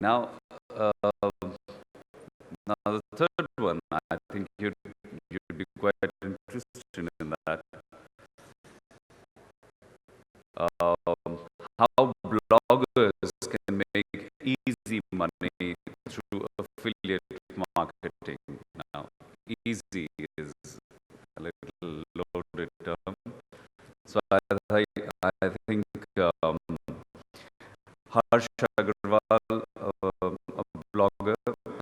Now, uh, now the third one, I think you'd be quite interested in that. How bloggers can make easy money through affiliate marketing. Now, easy is a little loaded term. So I think Harsh Aggarwal, a blogger,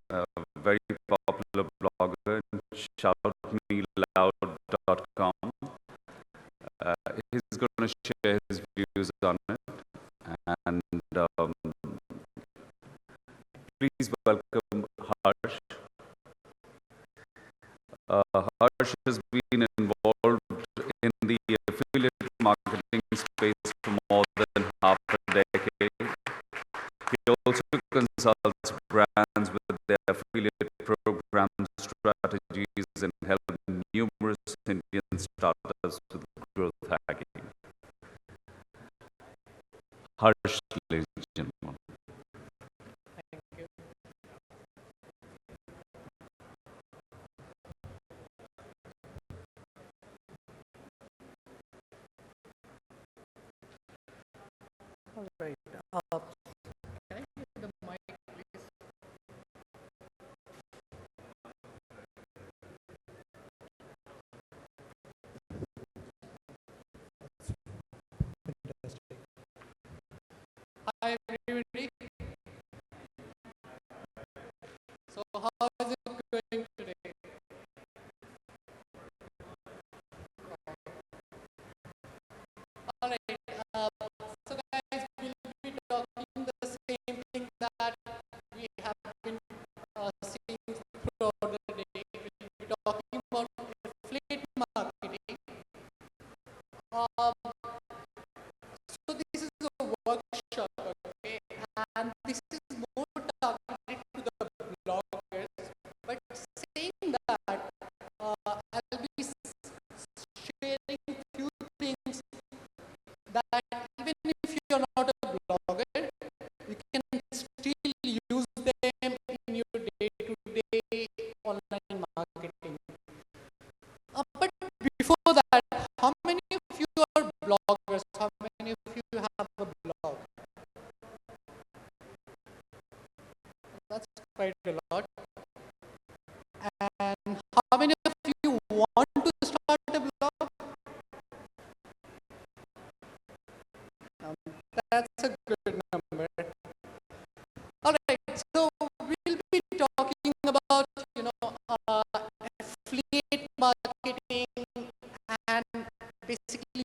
a very popular blogger, shoutmeloud.com, he's going to share his views on it. And please welcome Harsh. Harsh has been involved in the affiliate marketing space for more than half a decade. He also consults brands with their affiliate program strategies and helps numerous Indian startups with growth hacking. Harsh, ladies and gentlemen. Thank you. All right. Can I get the mic, please? Fantastic. Hi, everybody. So, how is it going today? All right. So, guys, we'll be talking the same thing that we have been seeing throughout the day. We'll be talking about affiliate marketing. Um, so, this is a workshop, okay, and this is more targeted to the bloggers. But saying that, I'll be sharing few things that even if you're not a blogger, you can still use them in your day-to-day online marketing. But before that, how many of you are bloggers? How many of you have a blog? That's quite a lot. And how many of you want to start a blog? That's a good number. All right, so we'll be talking about, affiliate marketing and basically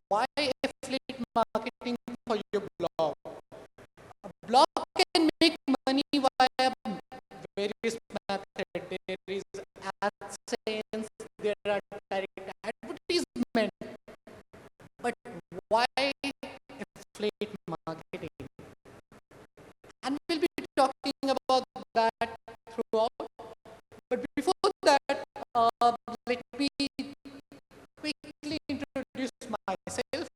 why affiliate marketing for your blog. A blog can make money via various methods. There is AdSense, there are direct advertisement. But why affiliate marketing? And we'll be talking about that throughout. But before that, let me quickly introduce myself.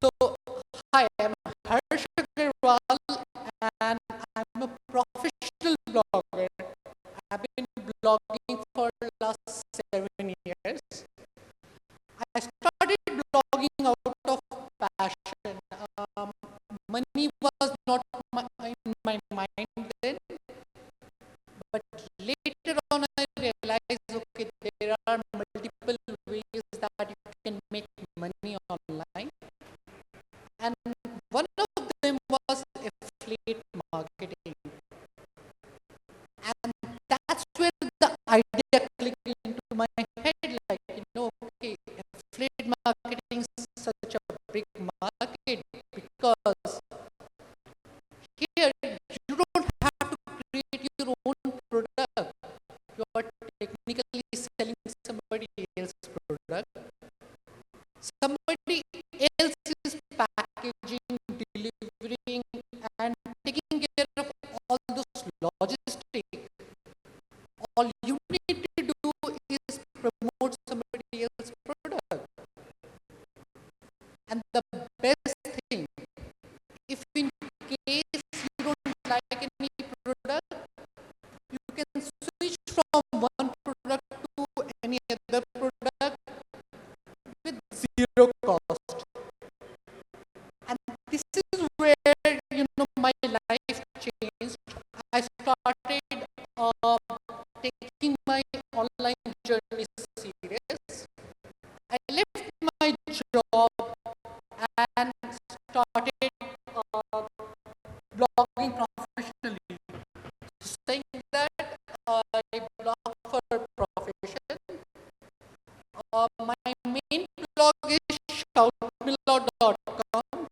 So, hi, I'm Harsh Aggarwal, and I'm a professional blogger. I've been blogging for the last 7 years. I started blogging out of passion. Money was not in my mind then, but later on I realized, okay, there are multiple ways that you can make money online, and one of them was affiliate marketing, and that's where the idea clicked into my head, like, okay, affiliate marketing is such a big market because here you don't have to create your own product. You are technically selling somebody else's product. Somebody else is packaging, delivering, and taking care of all those logistics. All you need to do is promote somebody else's product. And the best thing, if in case you don't like any product, you can switch from one product to any other product with zero cost. And this is where my life changed. I started taking my online journey serious. I left my job and started blogging professionally. Saying that I blog for profession. My main blog is shoutmeloud.com,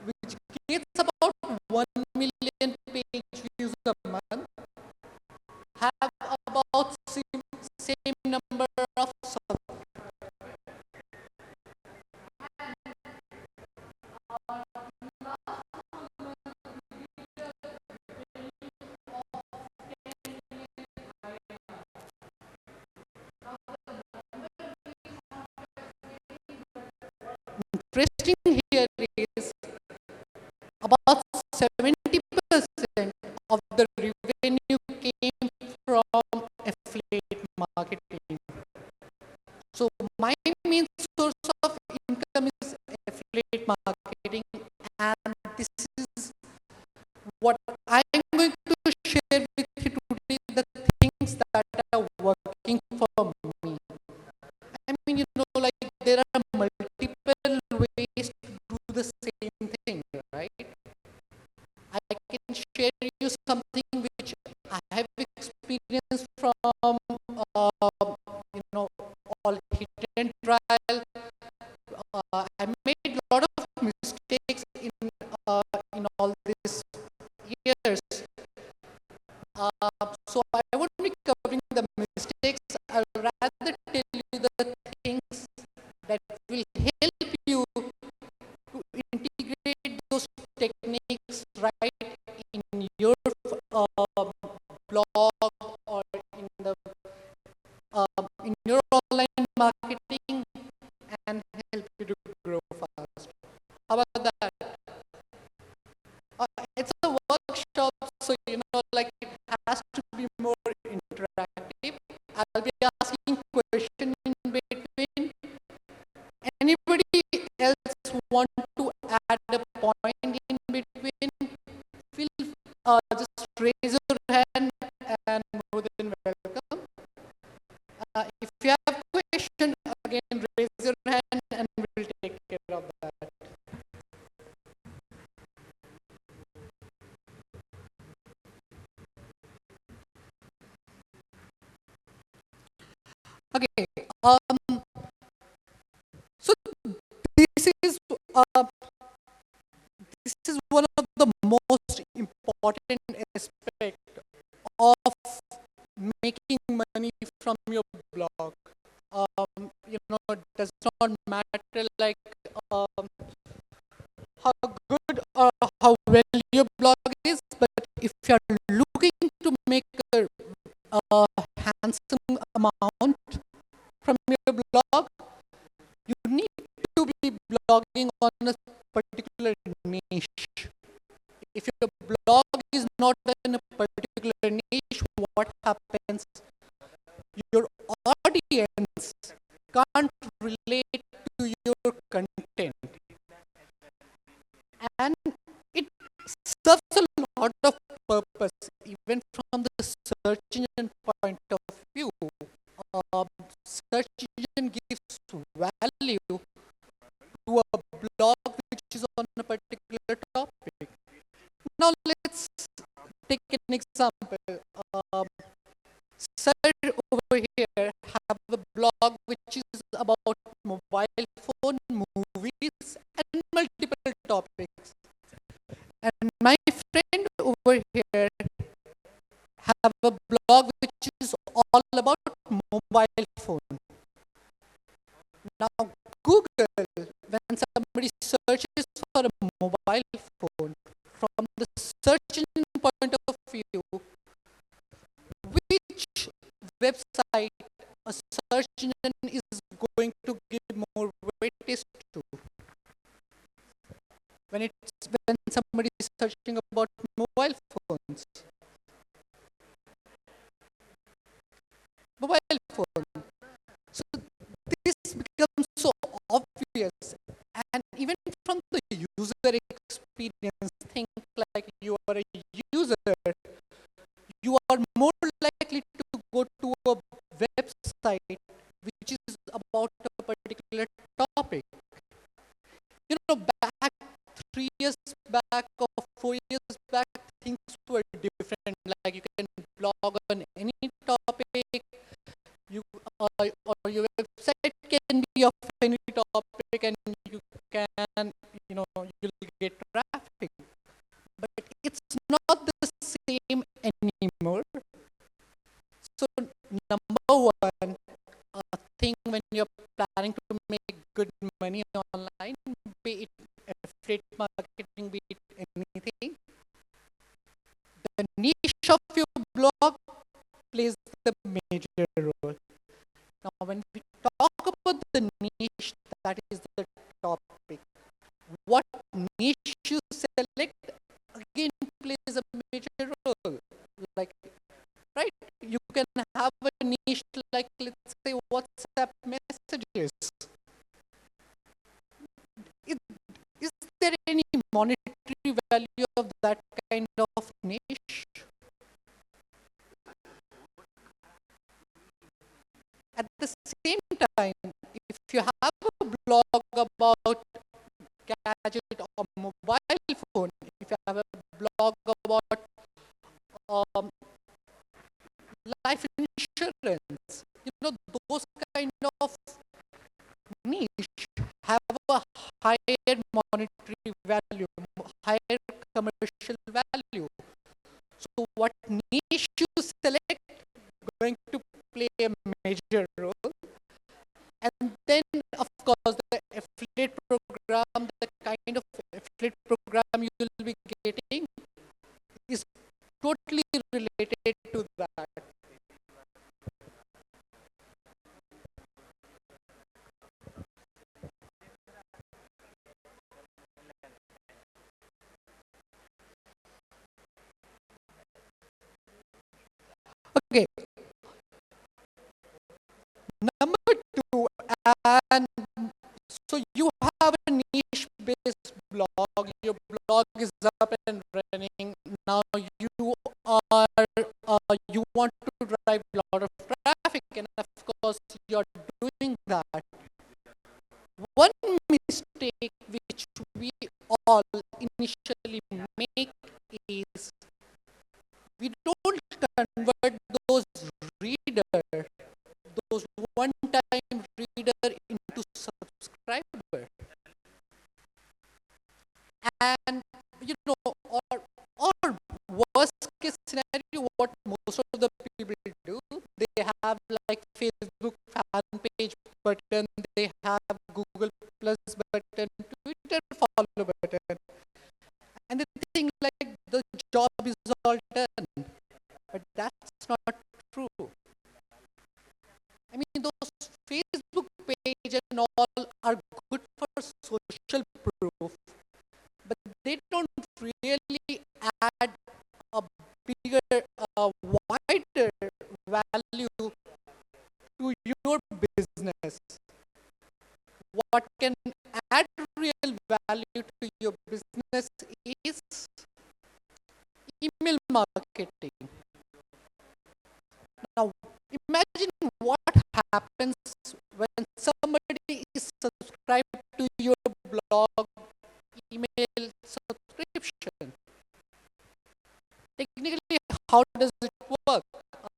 which gets about 1 million page views a month, have about same number of interesting here is about 70% of the revenue came from affiliate marketing. So my main source of income is affiliate marketing, and this is what I'm going to share with you today, the things that are working for me. I mean, like there are multiple ways to do the same thing, right? I can share you something which I have experienced from, all hit and trial. I made a lot of mistakes in all these years. So I won't be covering the mistakes. I'll rather tell you the things that will help you to integrate those techniques right in your blog or in your online marketing and help you to grow fast. How about that? It's a workshop, so like it has to be more interactive. I'll be asking questions in between. Anybody else want to add a point in between? Feel just raise your hand and more than welcome. If you have a question, again raise your hand and we'll take care of that. Okay. So this is uh, this is one of the most important aspect of making money from your blog. It does not matter like how good or how well your blog is, but if you're looking to make a handsome amount from your blog, you need to be blogging on a particular niche. If your blog is not in a particular niche, what happens? Your audience can't relate to your content, and it serves a lot of purpose, even from the search engine point of view. Search engine gives value to a blog which is on a particular topic. Now let's take an example. Sir over here have a blog which is about mobile phone, movies, and multiple topics. And my friend over here have a blog which is all about mobile phone. Now Google, when somebody searches for a mobile phone, from the search engine point of view, which website a search engine is going to give more weightage to? when somebody is searching about mobile phones. Mobile phone. So this becomes so obvious, and even from the user experience, think like you are a user, you are more likely to go to a website which is about a particular topic. You know, back 3 years back or 4 years back, things were different. Like you can blog on any topic, you or your website can be of any topic, and you can, you'll get traffic. But it's not the same anymore. So number one thing when you're planning to make good money online, be it affiliate marketing, be it anything, the niche of your blog plays the major role. Now, when we talk about the niche, that is the topic. What niche you select again plays a major role. Like, right? You can have a niche like, let's say, WhatsApp messages. Is there any monetary value of that kind of niche? At the same time, if you have a blog about gadget or mobile phone, if you have a blog about um, life insurance, those kind of niche have a higher monetary value, higher commercial value. So what niche you select going to play a major role. And then, of course, the affiliate program, the kind of affiliate program you will be getting is totally related to that. Okay, number two, and so you have a niche-based blog. Your blog is up and running. Now you want to drive a lot of traffic, and of course you're doing that. One mistake which we all initially make is we don't convert those reader, those one-time reader into subscriber. And or worst case scenario, what most of the people do, they have like Facebook fan page button, they have Google Plus button, Twitter follow button, and they think like the job is all done. But that's not true. I mean, those Facebook page and all are good for social proof, but they don't really add a bigger, wider value to your business. What can add real value to your business is email marketing. Now, imagine what happens when somebody is subscribed to your blog email subscription. Technically, how does it work?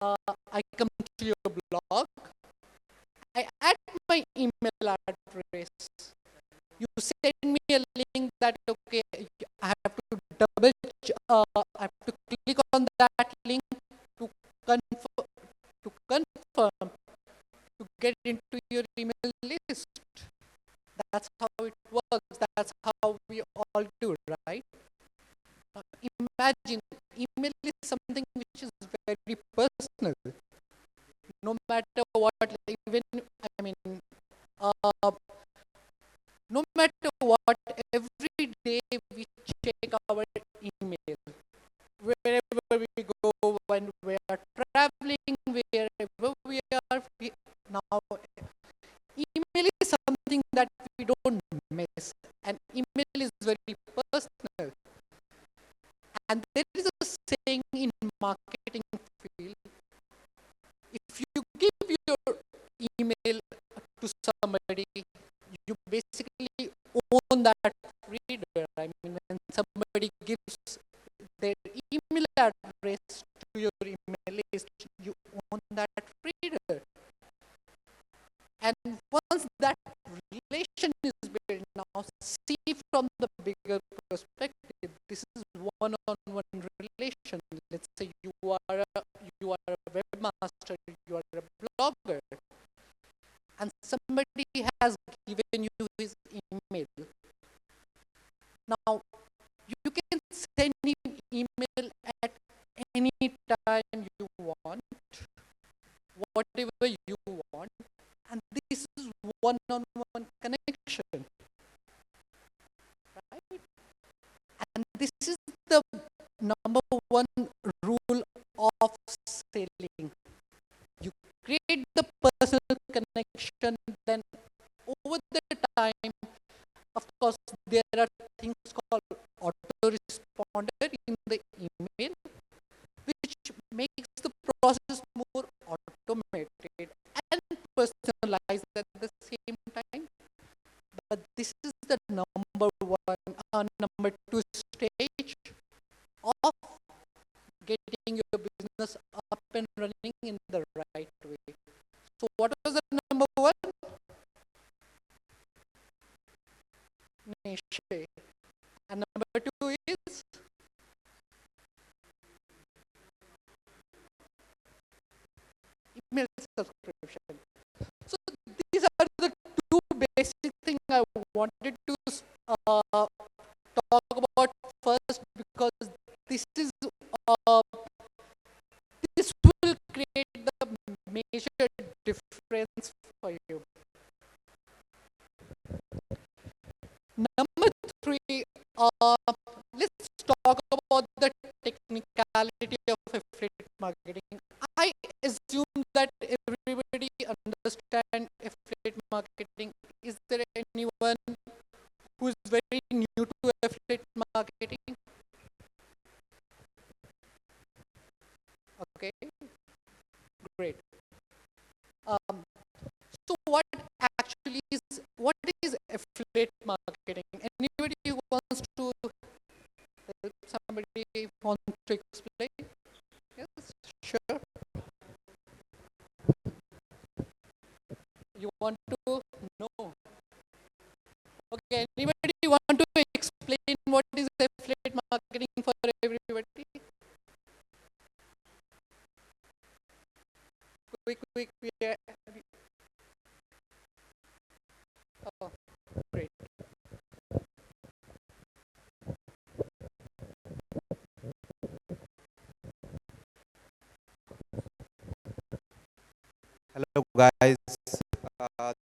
I come to your blog, I add my email address. You send me a link that, okay, I have to I have to click on that link to confirm, to get into your email list. That's how it works. That's how we all do, right? Imagine, email is something which is very personal. No matter what, even, I mean, no matter what, every day we check our email. Wherever we go, when we are traveling, wherever we are, now email is something that we don't miss. And email is very personal. And there is a saying in marketing field, if you give your email to somebody, you basically own that reader. I mean, when somebody gives their email address to your email list, you own that reader. And once that relation is built, now see from the bigger perspective, this is one-on-one relation. Let's say you are a webmaster, you are a blogger, and somebody has given you his email. Now, you can send him email at any time you want, whatever you want, and this is one-on-one connection, right? And this is the number one rule of selling. You create the personal connection, then over the time, of course, there are things called autoresponder in the email, which makes the process more automated and personalized at the same time. But this is the number two stage of getting your business up and running in the right way. So what was the number one? Niche. And number two is email subscription. So these are the two basic things I wanted to talk about first, because this is this will create the major difference for you. Number three, let's talk about the technicality of affiliate marketing. I assume that everybody understands affiliate marketing. Is there anyone who is very new to affiliate marketing? Okay, great. So what is affiliate marketing? Anybody who wants to help somebody want to explain? Yes, sure. You want to know? Okay, anybody want to explain what is affiliate marketing for everybody? Quick, oh, great. Hello guys,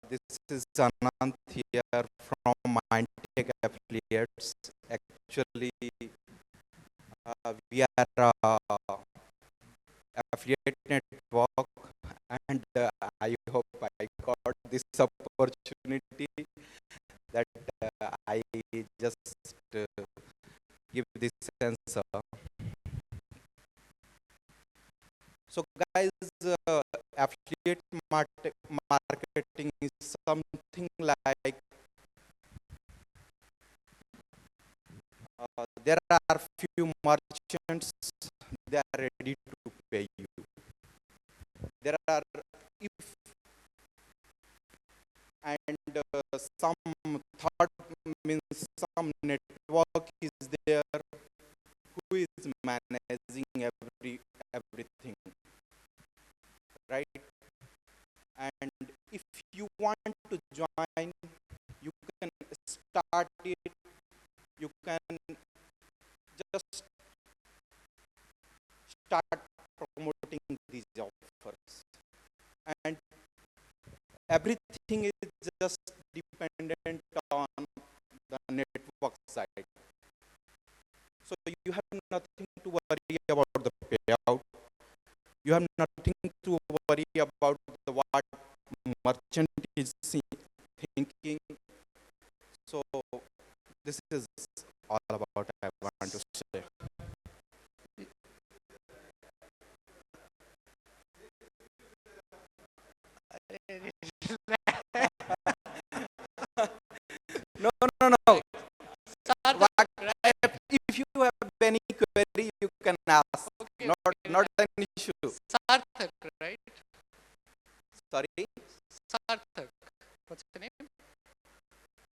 this is Anant here from Mindtech Affiliates. Actually, we are affiliate network, and I hope I got this opportunity that I just give this answer. So guys, affiliate marketing is something like there are few merchants, they are ready to pay you. There are if and some third means some network is there who is managing everything, right? And if you want to join, you can start it. You can just start promoting these offers, and everything is just dependent on the network side. So you have nothing to worry about the payout. You have nothing to worry about the what merchant is thinking. So this is all about I want to say. No, no, no. Sarthak, right? If you have any query, you can ask. Okay, Not okay, not an issue. Sarthak, right? Sorry, Sarthak. What's the name?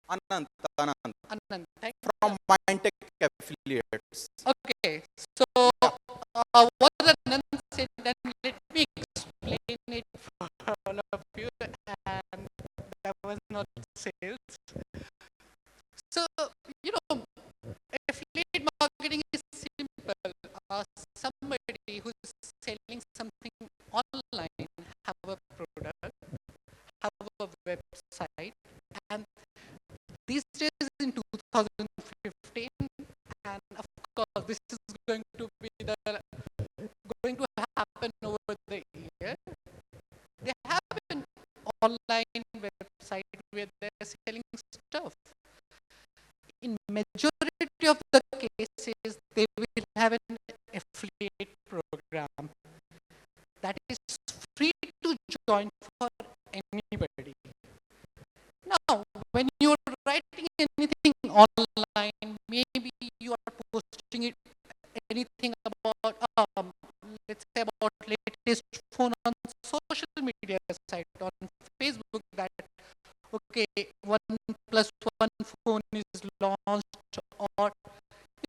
Anant, Anant Anand. Thank from Mindtech Affiliates. Okay, so what Anand said, then let me explain it for all of you, and that was not sales. So, you know, affiliate marketing is simple. Somebody who's selling something online, have a product, have a website, and these days in 2015, and of course, this is going to be going to happen over the year. They have an online website where they're selling stuff. In majority of the cases, they will have an affiliate program that is free to join for anybody. Now, when you're writing anything online, maybe you are posting it anything about, let's say about latest phone on social media site on Facebook, that okay, one plus one phone is launched, or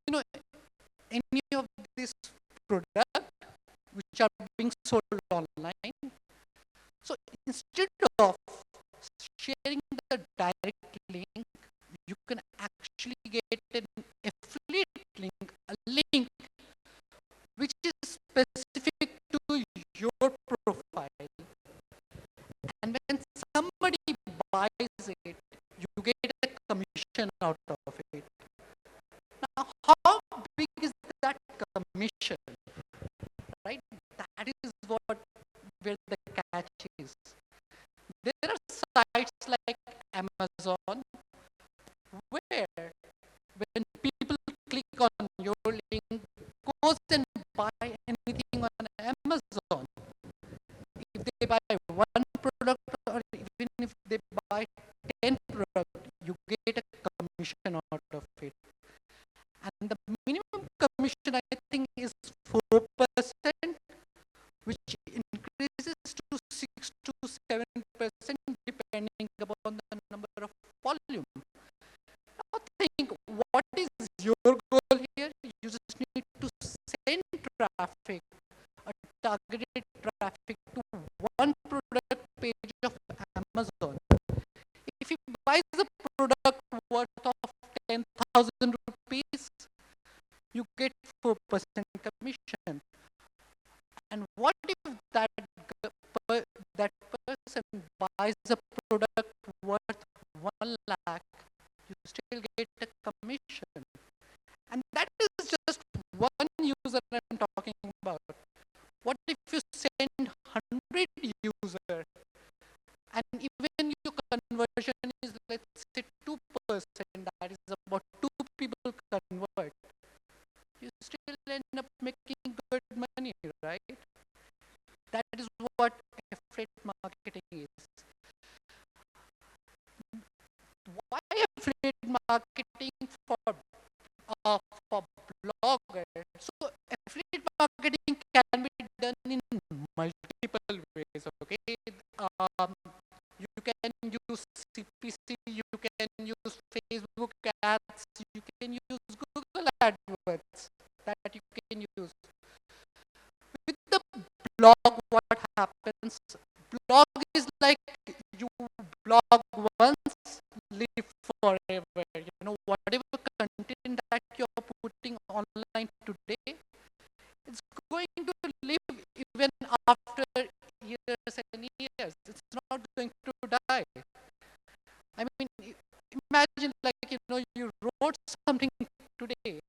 you know, any of these products which are being sold online. So instead of sharing the direct link, you can actually get an affiliate link, a link which is specific to your profile. And when somebody buys it, you get a commission out of it. Now, how big is that commission? Right? That is what where the catch is. There are sites like Amazon where when people click on your link, goes and buy anything on Amazon. If they buy one product or even if they buy 10 products, you get a commission out of it. And the minimum commission, I think, is 4%, which increases to 6 to 7% depending upon the number of volume. Now think, what is your goal here? You just need to send traffic, a targeted traffic to one product page of Amazon. If he buys a product worth of 10,000 rupees, you get 4% commission. And what if that person buys a product worth 1 lakh? You still get a commission. And that is just one user I'm talking about. What if you send 100 users and even your conversion is, let's say, 2%, that is about 2 people convert. You still end up making good money, right? That is what affiliate marketing is. Why affiliate marketing for bloggers? So affiliate marketing can be done in multiple ways. Okay, you can use CPC, you can use Facebook ads, you can use Google AdWords that you can use. With the blog, what happens? Blog is like you blog once, live forever. You know, whatever content that you're putting online today, it's going to live even after years and years. It's not going to die. I mean, imagine like, you know, you wrote something today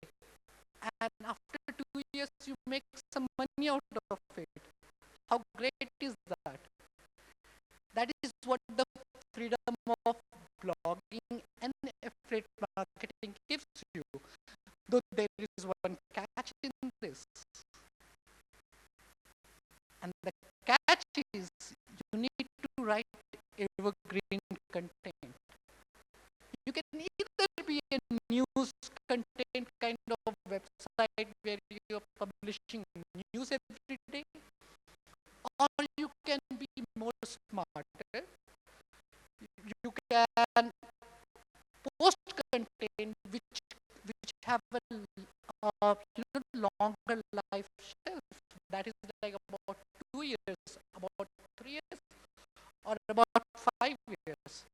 You can either be a news content kind of website where you're publishing news every day, or you can be more smarter. You can post content which have a longer life shelf. That is like about 2 years, about 3 years, or about 5 years.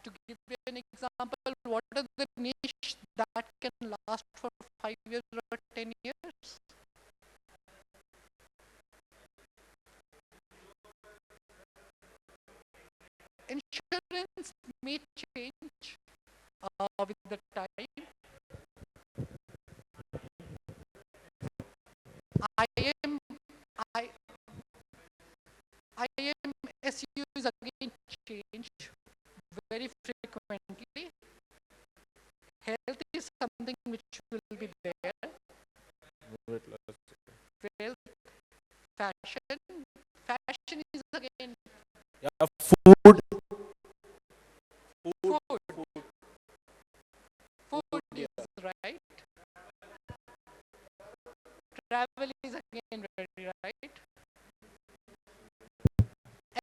To give you an example, what are the niche that can last for 5 years or 10 years? Insurance may change with the time. I am I IMSU is again changed very frequently. Health is something which will be there. Wealth, fashion is again Yeah, food. food. Food is right. Travel is again very right.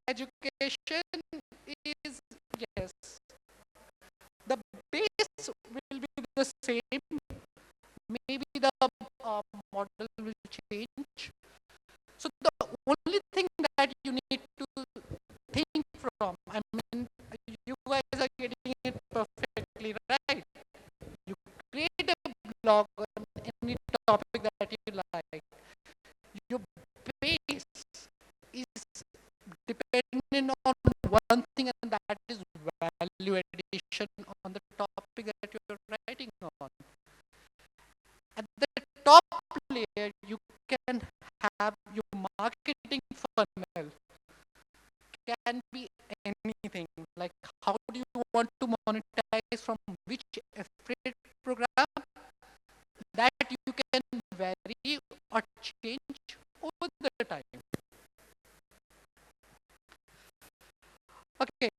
Education is, yes. The base will be the same. Maybe the model will change. So the only thing that you need to think from, I mean, you guys are getting it perfectly right. You create a blog on any topic that you like. Your base is dependent on one thing, and that is value addition on the topic that you're writing on. At the top layer, you can have your marketing funnel can be anything. Like, how do you want to monetize from which affiliate program? That you can vary or change over the time. Okay.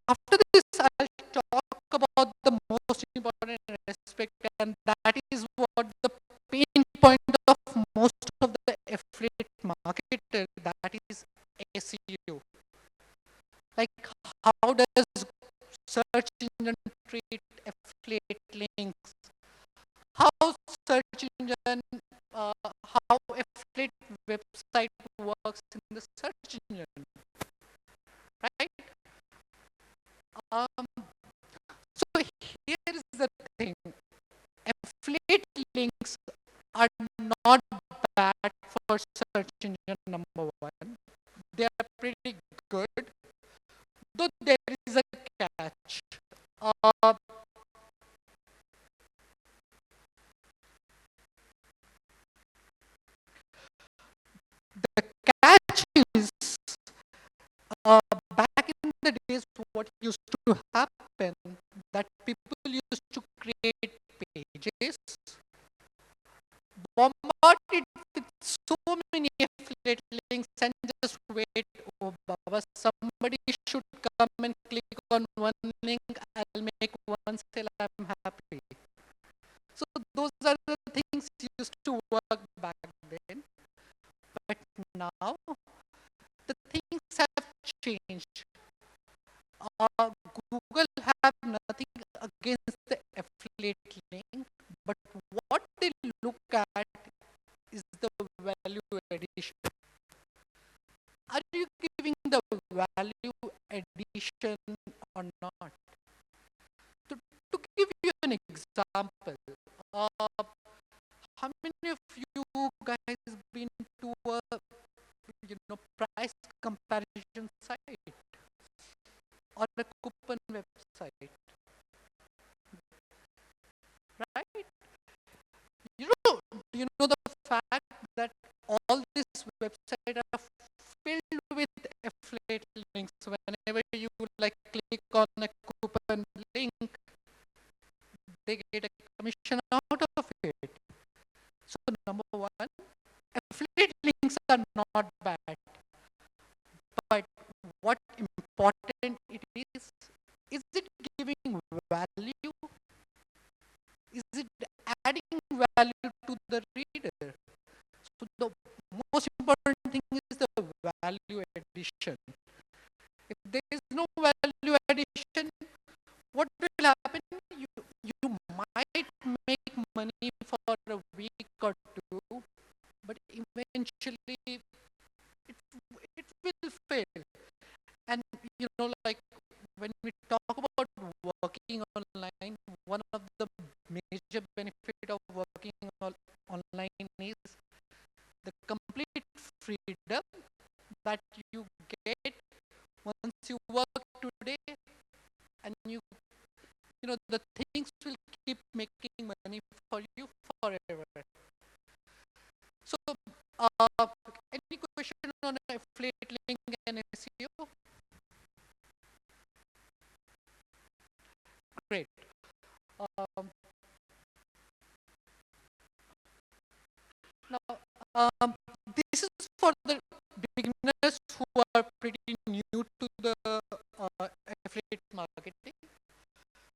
After this, I'll talk about the most important aspect, and that is what the pain point of most of the affiliate marketer, that is SEO. Like, how does search engine treat affiliate links? How search engine, how affiliate website works in the search engine, right? So here is the thing. Affiliate links are not bad for search engine number one. They are pretty good, though there is a catch. Uh, the catch is, back in the days, what used to happen, that people used to create pages, bombard it with so many affiliate links, and just wait. Oh, Baba, somebody should come and click on one link. I'll make one sale. I'm happy. So those are the things used to work back then. But now the things have changed. Google have nothing against the affiliate link, but what they look at is the value addition. Are you giving the value addition or not? To give you an example, how many of you guys been to a price comparison site or a coupon website, right? You know the fact that all these websites are filled with affiliate links. Whenever you like click on a coupon link, they get a commission out of it. So number one, affiliate links are not bad, but what important it is what will happen? You might make money for a week or two, but eventually it will fail. And like when we talk about working online, one of the major benefit of working online is the complete freedom that you get once you work today, and the things will keep making money for you forever. So, any question on affiliate link and SEO? Great. Um, Now, um, this is for the beginners who are pretty new to the affiliate marketing.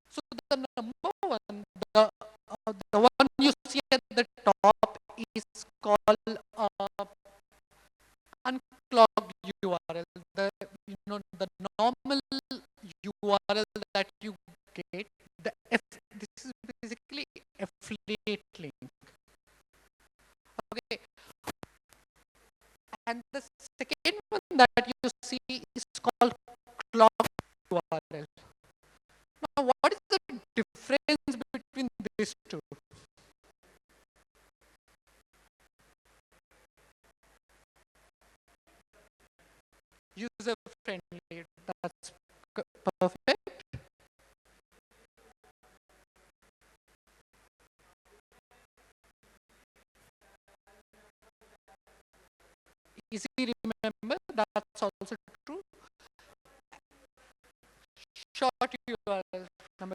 So the number one, the one you see at the top is called unclogged URL. The normal URL that you get. This is basically affiliate link. Okay, and the second one that you see is called clogged URL. Now, what is the difference between these two? User friendly. That's perfect. Easy remember. That's also true. Short URL. Number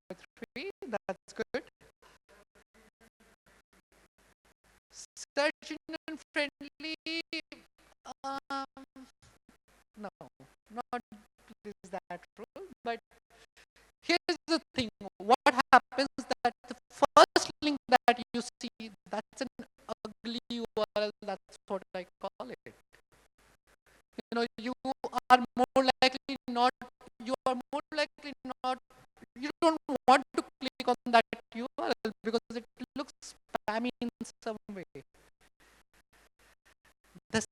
3. That's good. Search engine friendly. Um, no, not is that true. But here's the thing. What happens that the first link that you see, that's an ugly URL. That's what I call it. You are more likely not. You are more likely not. You don't want to click on that URL because it looks spammy in some way. The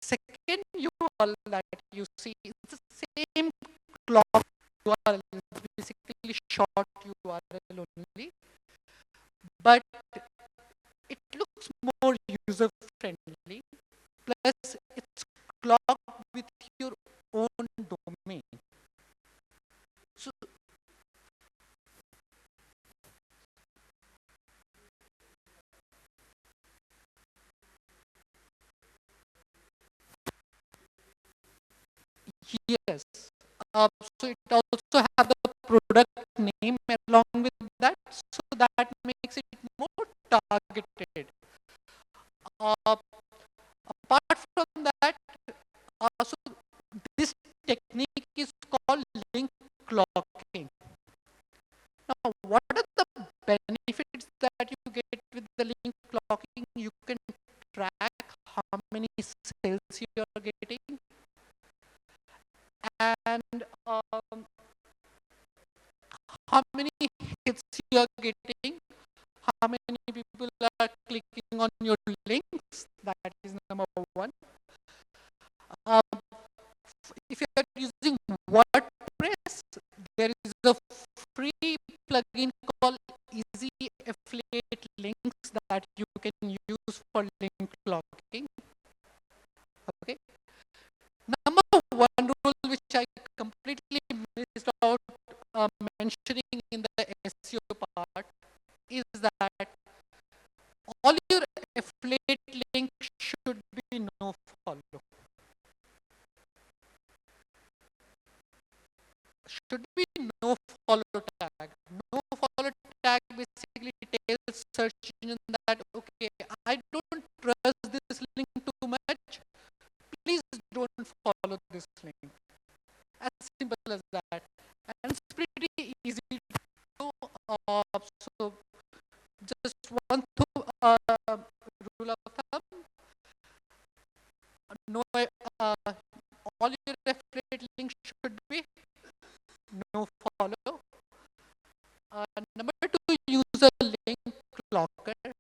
second URL that you see is the same clock URL, basically short URL only, but it looks more user friendly. Plus, it's clogged with your own domain. So, yes. So it also have the product name along with that, so that makes it more targeted. Apart from that, so this technique is called link clocking. Now, what are the benefits that you get with the link clocking? You can track how many sales you are getting, and how many hits you are getting, how many people are clicking on your links. That is number one. Um, if you are using WordPress, there is a free plugin called Easy Affiliate Links that you can use for link clocking. Okay. Number one rule which I completely missed out mentioning in the SEO part is that all your affiliate links should be no follow. Should be no follow tag. No follow tag basically tells search engine that okay, I don't trust this link too much. Please don't follow this link. As simple as that. And it's pretty easy to do. So just one rule of thumb. No, all your affiliate links should be no follow. cloaker.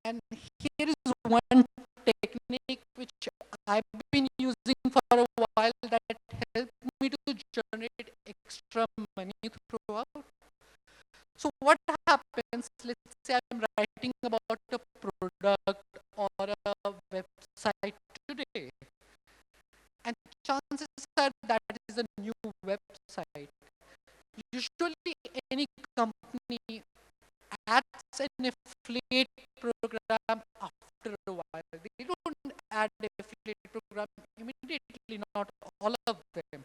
And here is one technique which I've been using for a while that helped me to generate extra money throughout. So what happens, let's say I'm writing about a product or a website today, and chances are that is a new website. Usually any company adds an affiliate program after a while. They don't add affiliate program immediately, not all of them,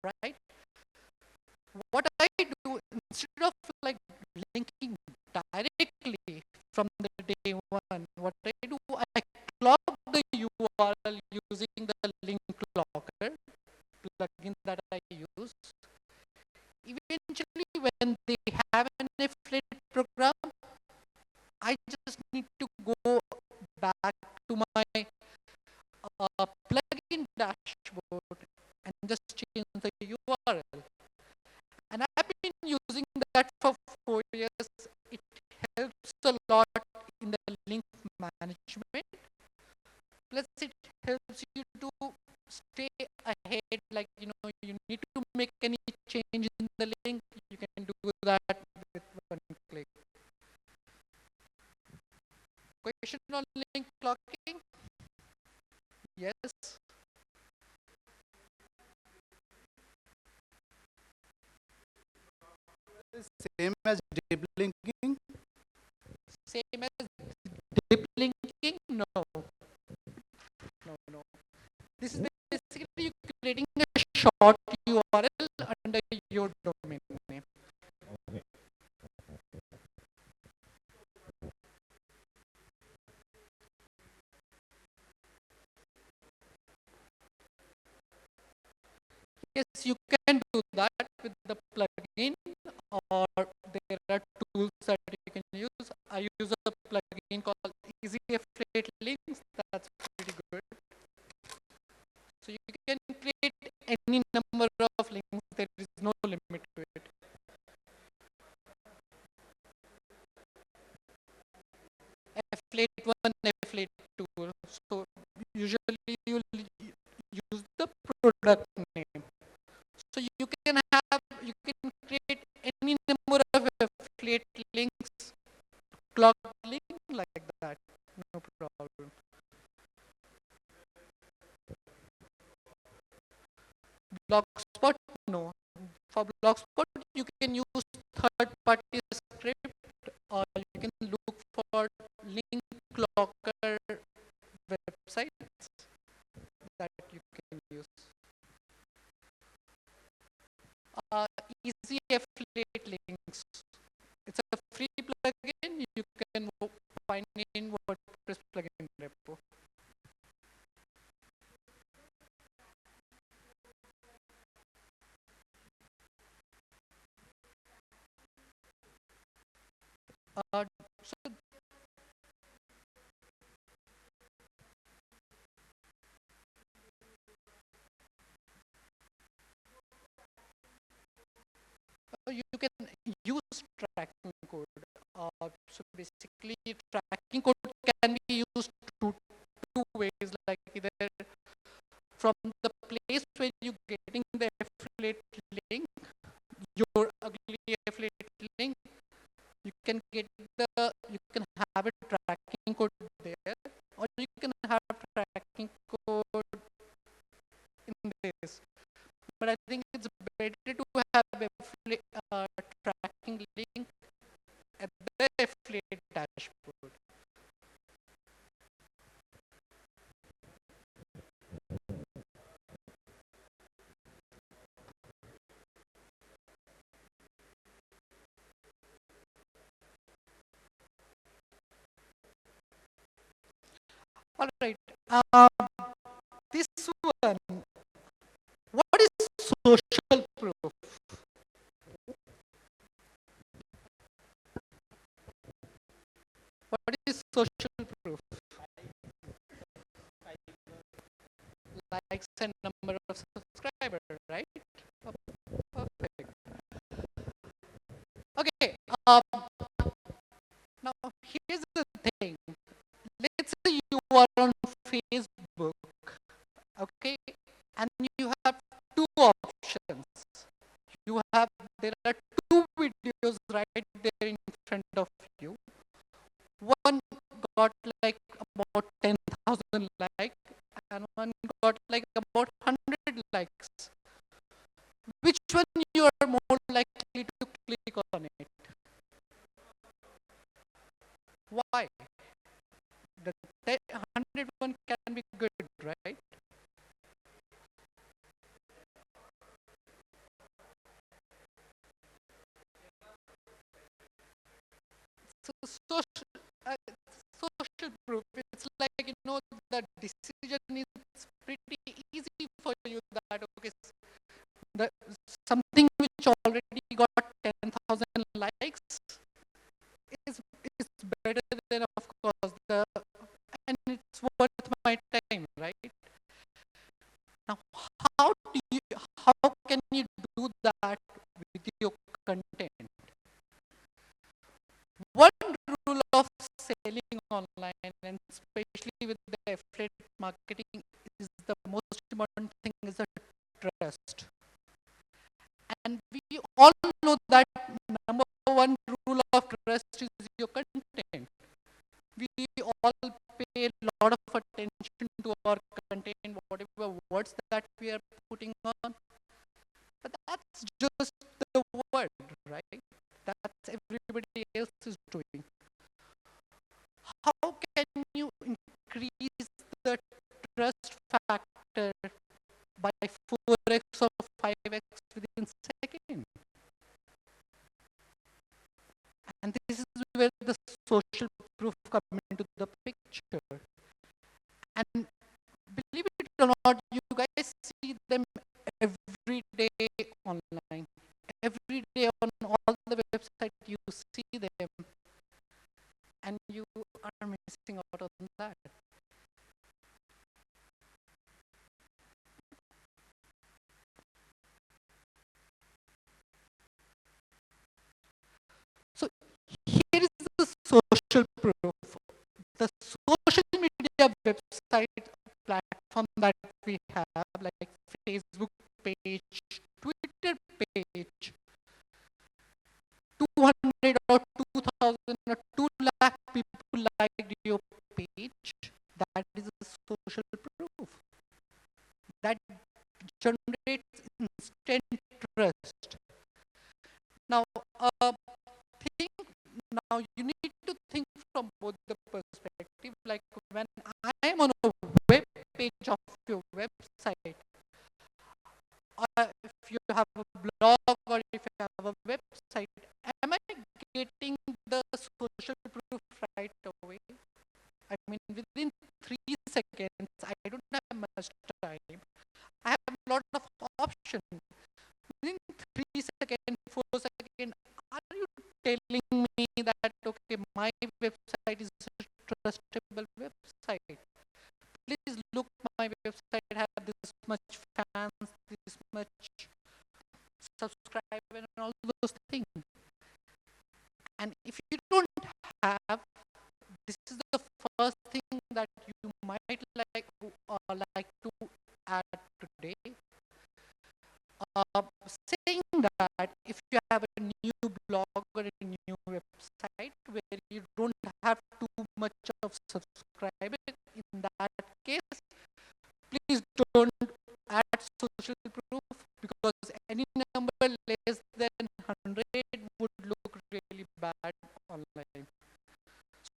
right? What I do, instead of like linking directly from the day one, what I do, I clog the URL using the link logger plugin that I use. Eventually, when they have an affiliate program, I just need to go back to my plugin dashboard and just change the URL. And I've been using that for 4 years. It helps a lot in the link management. Plus, it helps you to stay ahead. Like, you need to make any change in the link, you can do that with one click. Question on link clocking? Yes. Same as deep linking. Same as deep linking? No. No. This is basically you creating a short URL under your domain name. Yes, you can do that with the plugin, or there are tools that you can use. I use a plugin called Easy Affiliate Links. That's pretty good. So you can create any number of links. There is no limit to it. Affiliate 1, affiliate 2. So usually you will use the product name. So you can create any number of affiliate links, clock link like that. No problem. Blogspot, no. For Blogspot, you can use third-party script, or you can look for link clocker websites that you can use. Easy affiliate links. It's a free plugin. You can find in WordPress plugin repo. So you can use tracking code. So basically, tracking code can be used two ways, like either from the place where you're getting the affiliate link, your ugly affiliate link, you can have a tracking code there, or you can have tracking code in this. But I think it's better to have a tracking link at the affiliate dashboard. All right. This one. What is social proof? What is social proof? Likes and number of subscribers, right? Perfect. Okay. here's the thing. Let's say you are on Facebook, okay, and you have two options. There are two videos right there in front of you. One got like about 10,000 likes, and one got like about 100 likes. Which one you are more likely to click on it? Why? The 100 one can be good, right? So social proof, it's like, the decision is pretty easy for you that, okay, the, something which already got 10,000 likes is better than, of course, and it's worth my time, right? Now, how how can you do that with your content? One rule of selling online, and especially with the affiliate marketing, is the most important thing is the trust. And we all know that number one rule of trust is your content. We all pay a lot of attention to our content, whatever words that we are putting on. But that's just the word, right? That's everybody else is doing. How can you increase the trust factor by 4x or 5x within seconds? And this is where the social proof comes into the picture. And believe it or not, you guys see them every day online. Every day on all the websites you see them, and you are missing out on that. So here is the social proof. The social media website platform that we have, like Facebook page, Twitter page, 200 or 2,000 or 2 lakh people liked your page. That is a social proof. That generates instant trust. Now, think now you need to think from both the perspective. Like when I am on a web page of your website, if you have a blog or if you have a website, am I getting the social proof right away? I mean, within 3 seconds, I don't have much time. I have a lot of options. Within 3 seconds, 4 seconds, are you telling me that, okay, my website is a trustable website? Please look, my website has this much fans, this much subscribe, and all those things. And if you don't have, this is the first thing that you might like to add today. Saying that if you have a new blog or a new website where you don't have too much of subscribers, in that case, please don't add social proof, because any number less than 100 would look really bad online.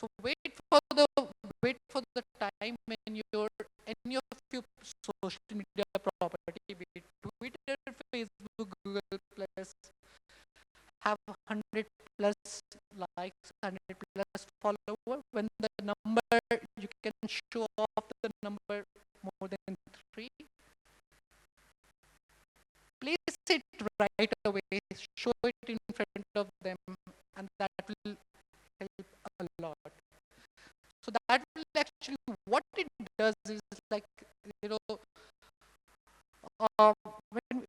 So wait for the time when any of your social media property, be it Twitter, Facebook, Google Plus, have 100 plus likes, 100 plus followers. When the number, you can show off the number more than 3. Place it right away, show it in front of them, and that will help a lot. So that will actually, what it does is, like, you know, uh, when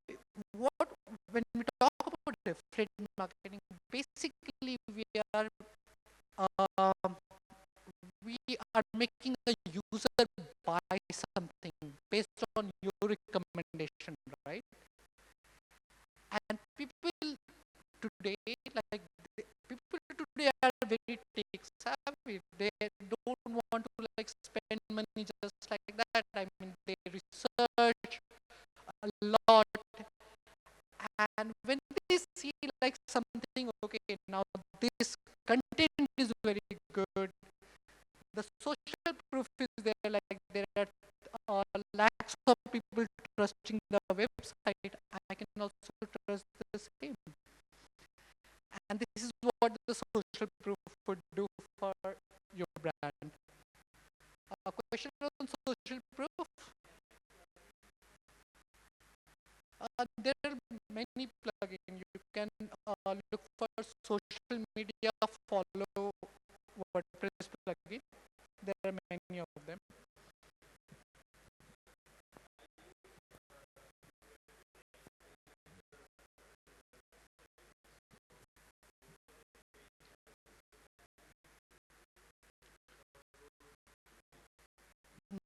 when we talk about affiliate marketing, basically we are making a user buy something based on your recommendation, right? And people today, like people today are very tech savvy. They don't want to like spend money just like that. I mean, they research a lot, and when they see like something, okay, now this content is very good, the social proof is there, like there are lakhs of people trusting the website, I can also trust the same. And this is what the social proof would do for your brand. A question on social proof. There are many plugins. You can look for social media follow WordPress plugin. There are many of them.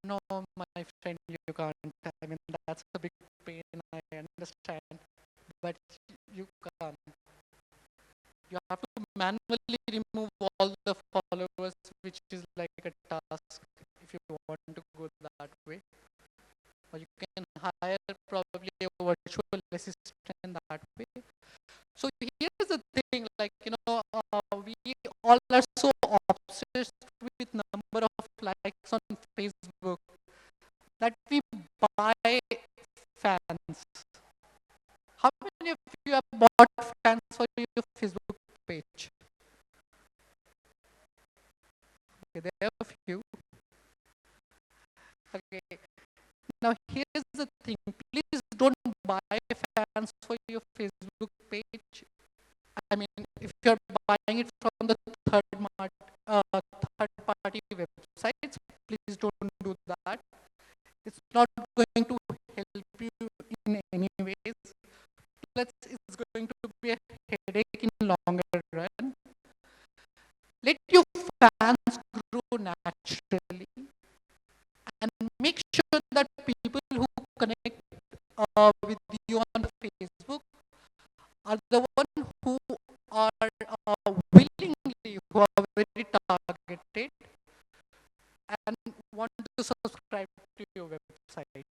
No, my friend, you can't. I mean, that's a big pain, I understand. But you can't. You have to manually remove all the followers, which is like a task if you want to go that way. Or you can hire probably a virtual assistant that way. So here's the thing, like, we all are so obsessed with number of likes on Facebook that we buy fans. How many of you have bought fans for your Facebook page? Okay, there are a few. Okay. Now here's the thing. Please don't buy fans for your Facebook page. I mean, if you're buying it from the third party websites, please don't do that. It's not going to help you in any ways. Plus, it's going to be a headache in longer run. Let your fans grow naturally, and make sure that people who connect with you on Facebook are the one who are willingly, who are very targeted and want to subscribe to your website.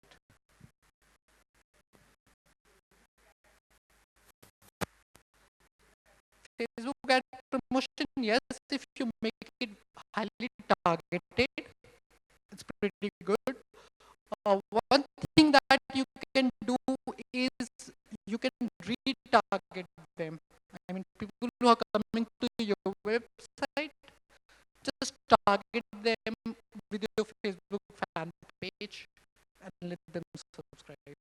Facebook ad promotion, yes, if you make it highly targeted, it's pretty good. One thing that you can do is you can retarget them. I mean, people who are coming to your website, just target them with your Facebook fan page and let them subscribe.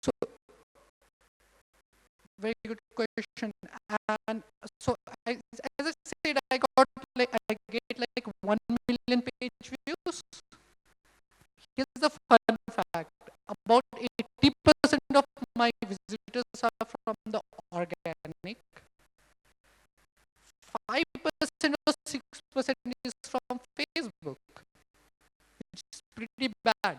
So, very good question. And so, as I said, I get like 1 million page views. Here's the fun fact: about 80% of my visitors are from the organic. 5% or 6% is from Facebook, which is pretty bad.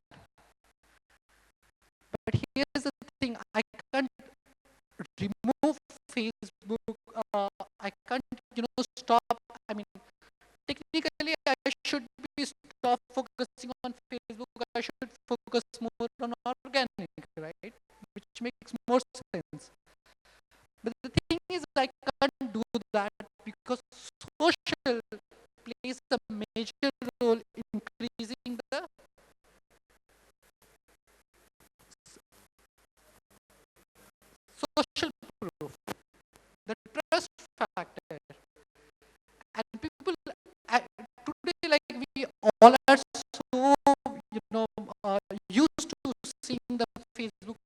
But here's the thing: I can't remove Facebook. I can't, stop. I mean, technically, I should be stop focusing on Facebook. I should focus more on organic, right? Which makes more sense. But the thing is, I can't do that because social plays a major role in increasing the social proof, the trust factor. And people today, like we all are so, used to seeing the Facebook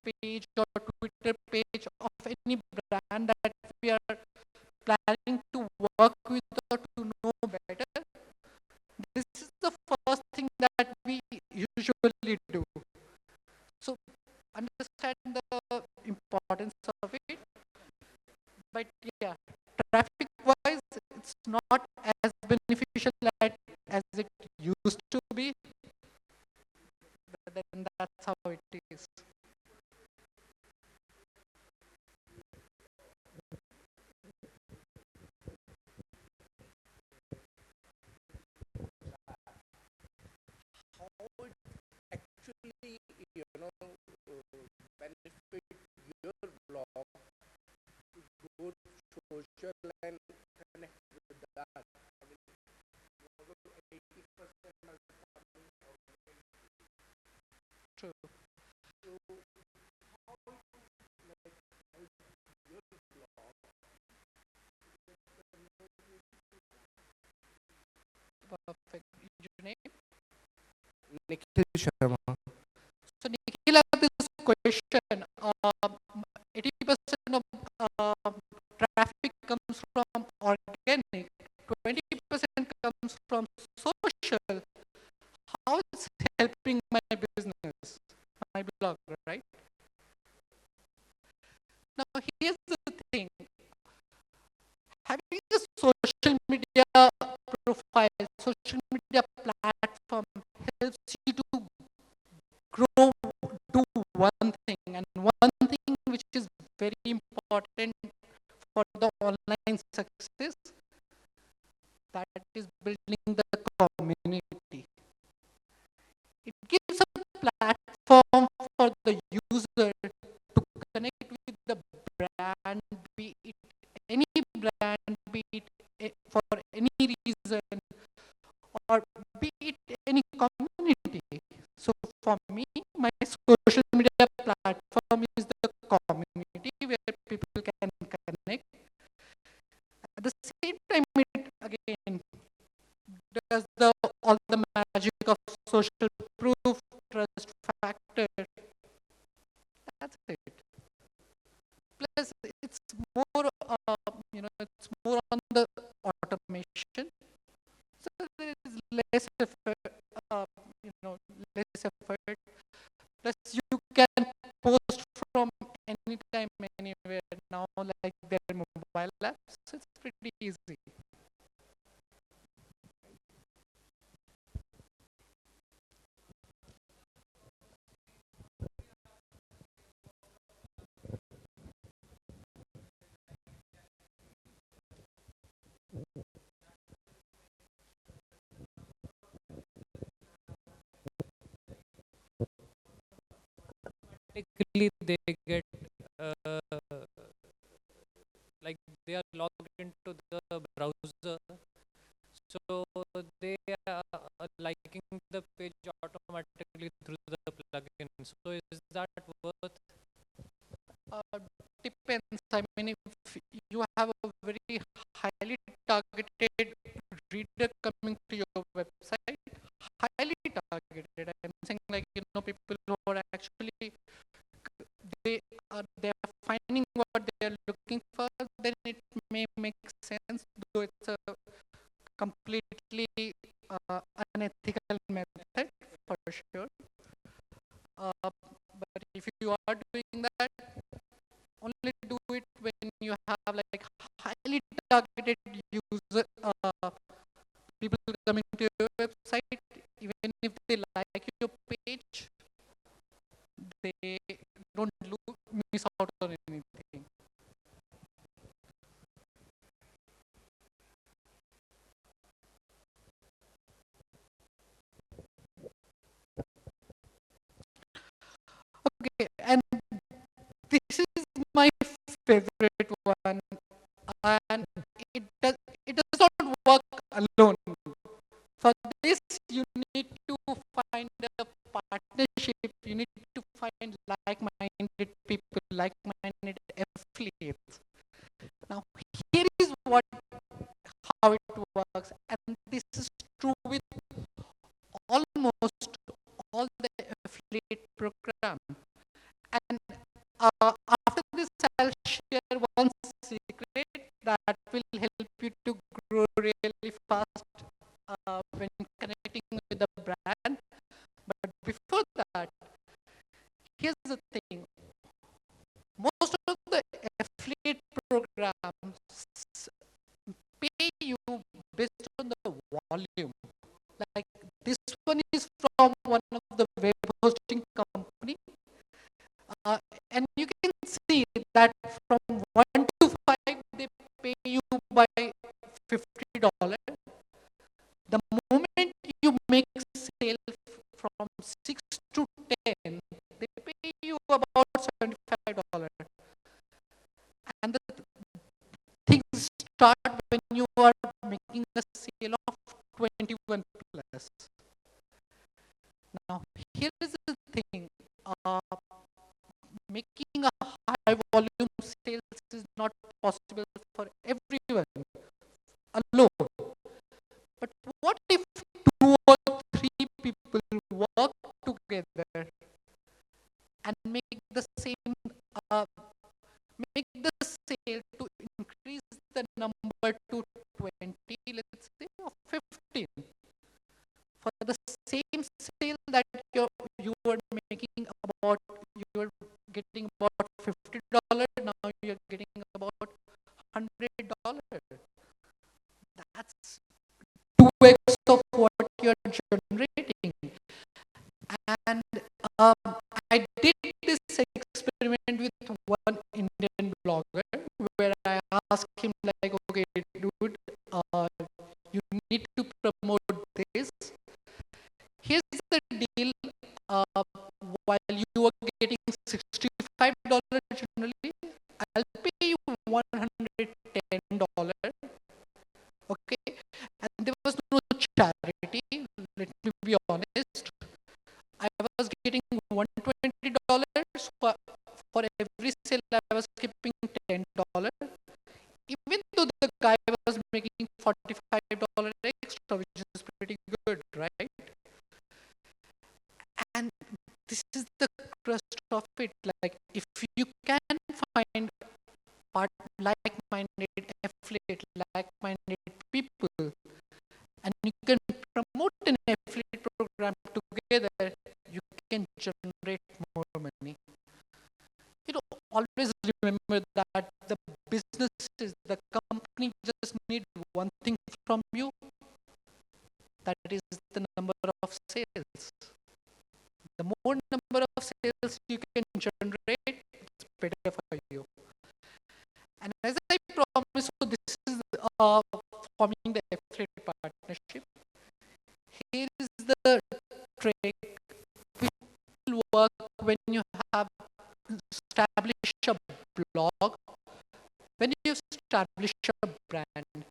page or Twitter page of any brand that we are planning to work with or to know better. as beneficial as it used to be, then that's how it is. How it actually, benefit your blog to go social and connect with that. I mean, over 80% are coming out. True. So, how it like help your blog to get converted to Perfect. Your name? Nikhil Sharma. So Nikhil, this question, 80% of traffic comes from organic, 20% comes from social. How it's helping my business, my blog, right? Now here's the thing. Having a social media profile, social media platform helps you to grow, do one thing, and one thing which is very important for the online success, that is building the community. It gives a platform for the user to connect with the brand, be it any brand, be it for any reason, or be it any community. So for me, my social media platform is the community where people can connect. At the same time, it again does all the magic of social proof, trust factor. That's it. Plus, it's more, it's more on the automation. So there is less effort, less effort. Plus, you can post from anytime, anywhere now, like their mobile apps. It's pretty easy. Typically they get uh, like they are logged into the browser, so they are liking the page automatically through the plugin. So is that worth? Uh, Depends. I mean, if you have a very highly targeted reader coming to your website, highly targeted. I'm saying, like, people who are actually, they are finding what they are looking for, then it may make sense, though it's a completely unethical method for sure. But if you are doing that, only do it when you have like highly targeted user people coming to your website. Even if they like your page, they don't miss out on anything. Okay, and this is my favorite one, and it does not work alone. For this, you need to find a partnership. You need to find like-minded people, like-minded affiliates. Now, here is how it works, and this is true with almost all the affiliate program. And after this, I'll share one secret that will help you to grow really fast when connecting with the brand. But before that, here's the thing. Most of the affiliate programs pay you based volume. Like this one is from one of the web hosting company, and you can see that from 1 to 5 they pay you by $50. The moment you make sale from 6 to 10, they pay you about $75. And the things start when you are making a sale of 21 plus. Now, here is the thing. Uh, Making a high volume sales is not possible for everyone alone. But what if 2 or 3 people work together and uh, make the sale to increase the number to 20, let's say, or 15? For the same sale that you were making about, you were getting about $50, now you're getting about $100. That's 2x of what you're generating. And um, I did this experiment with one Indian blogger where I asked him like, okay, dude, you need to promote this. Here's the deal. Uh, while you are getting $65 generally, I'll pay you $110. Okay, and there was no charity. Let me be honest. I was getting $120 for every sale. I was keeping $10. Even though the guy was making $45 extra, which is pretty good, right? And this is the crust of it. Like, if you can find like-minded affiliate, like-minded people, and you can promote an affiliate program together, you can generate more money. Always remember that the businesses, the company just need one thing from you. That is the number of sales. The more number of sales you can generate, it's better for you. And as I promised, so this is forming the affiliate partnership. Here is the trick. Which will work when you have established a blog, when you establish a brand.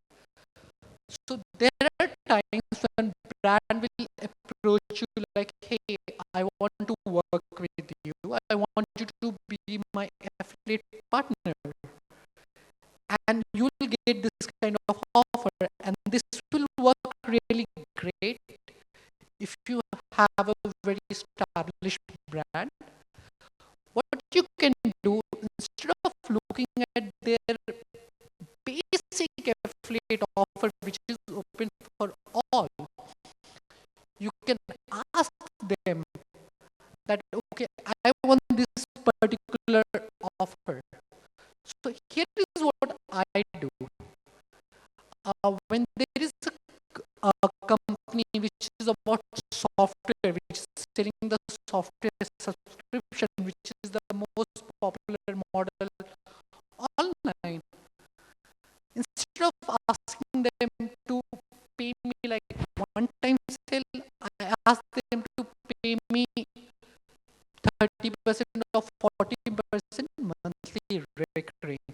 So there are times when brand will approach you like, hey, I want to work with you. I want you to be my affiliate partner. And you will get this kind of offer. And this will work really great if you have a very established brand. What you can do, instead of looking at their basic affiliate offer, which is open for all, you can ask them that, okay, I want this particular offer. So here is what I do. When there is a company which is about software, which is selling the software subscription, which is the most popular model online, instead of asking them to pay me like one-time sale, I ask them to pay me 30% or 40% monthly recurring.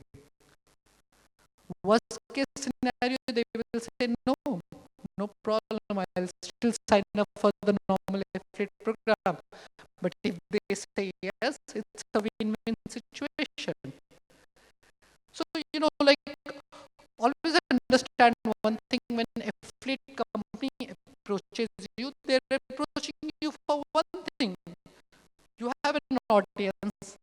Worst case scenario, they will say no problem, I'll still sign up for the normal affiliate program. But if they say yes, it's a win-win situation. So, like, always understand one thing: when affiliate company approaches you, they're approaching you for one thing. You have an audience.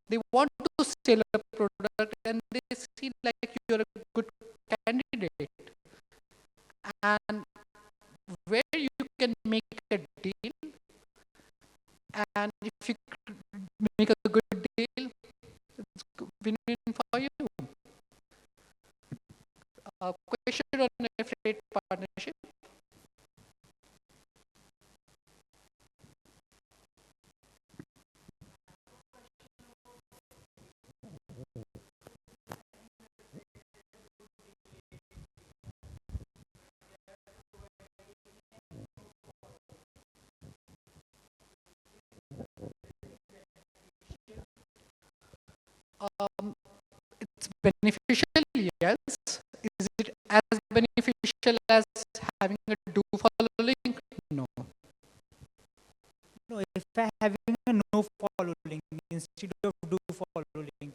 They want to sell a product and they see like you're a good candidate. And where you can make a deal, and if you make a good deal, it's win-win for you. Question on affiliate partnership. It's beneficial, yes. Is it as beneficial as having a do follow link? No. No, if I having a no follow link instead of do follow link,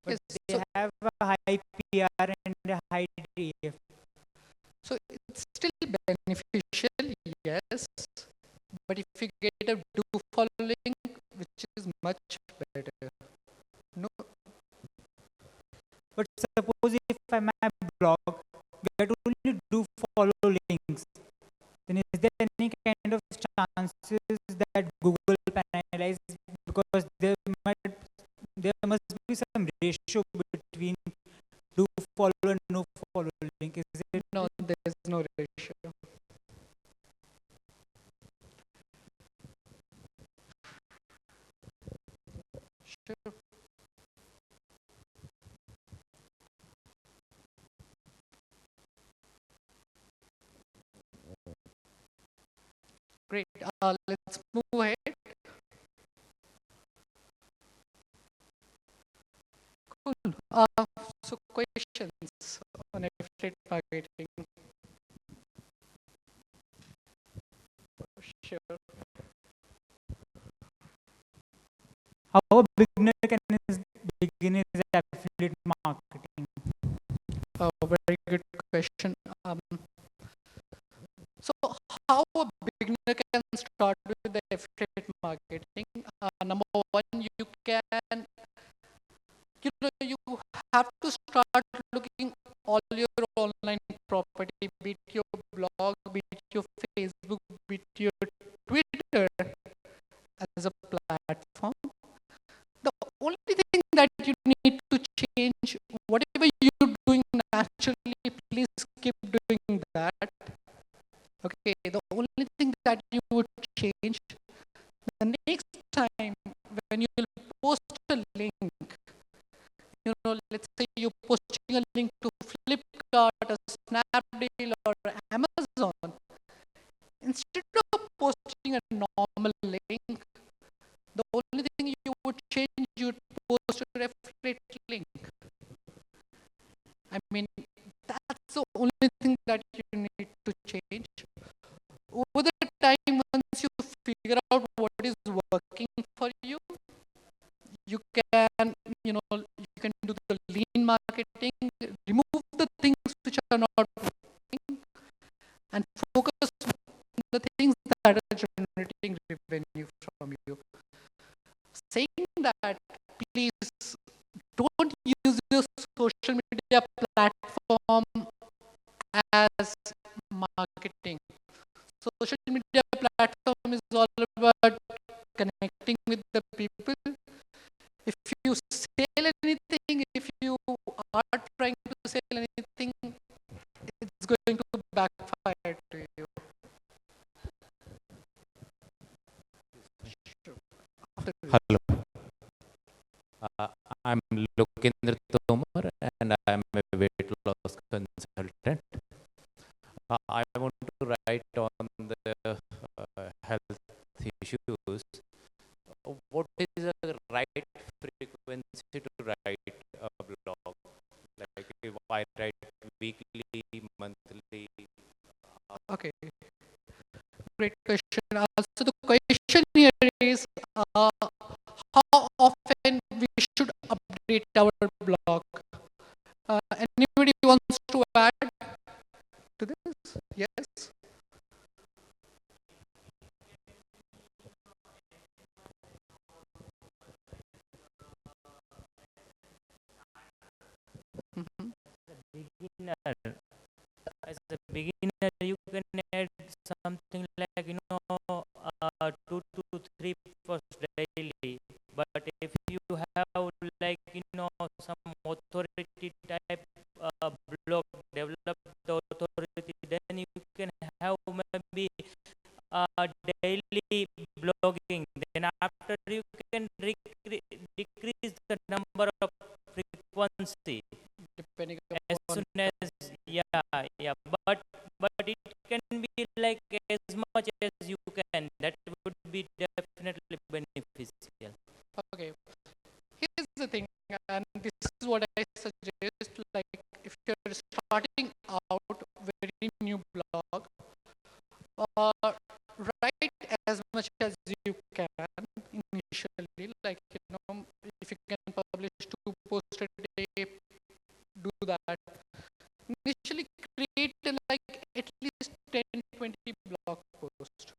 but Yes. they have a high PR and a high DF. So it's still beneficial, yes. But if you get a do follow link, which is much better. No, But suppose if I my blog get only do follow links, then is there any kind of chances that Google penalize because there must be some ratio between do follow and no follow link. Is it? no, there's no ratio. Sure. Great. Let's move ahead. Cool. So questions on affiliate marketing. Sure. How a beginner can begin his affiliate marketing? Very good question. So how a beginner can start with the affiliate marketing? Number one, you have to start looking all your online property, be it your blog, be it your Facebook, be it your Twitter as a platform. The only thing that you need to change, whatever you're doing naturally, please keep doing that. Okay, the only thing that you would change the next time when you will post a link, let's say you're posting a link to Flipkart or Snapdeal or Amazon, instead of posting a normal link, the only thing you would change, you'd post a affiliate link. I mean, that's the only thing that you need to change. Over the time, once you figure out what is working for you, you can, you can do the lean marketing, remove the things which are not working, and focus on the things that are generating revenue from you. Saying that, please don't use your social media platform as marketing. Social media platform is all about connecting with the people. If you sell anything, if you are trying to sell anything, it's going to backfire to you. Hello, I'm Lokendra Tomar and I'm a weight loss consultant. I want to write on the health issues. What is the right frequency to write a blog? Like if I write weekly, monthly? Okay, great question. So the question here is, how often we should update our blog? Anybody wants to add to this? Yes. Mhm. Beginner, as a beginner, you can add something like 2 to 3 posts daily. But if you have like some authority type blog, develop the authority, then you can have maybe daily blogging. Then after you can decrease the number of frequency Depending as upon soon as yeah, but it can be like as much as you can. That would be definitely beneficial. okay. Here's the thing, and write as much as you can initially, like, if you can publish 2 posts a day, do that. Initially create like at least 10-20 blog posts.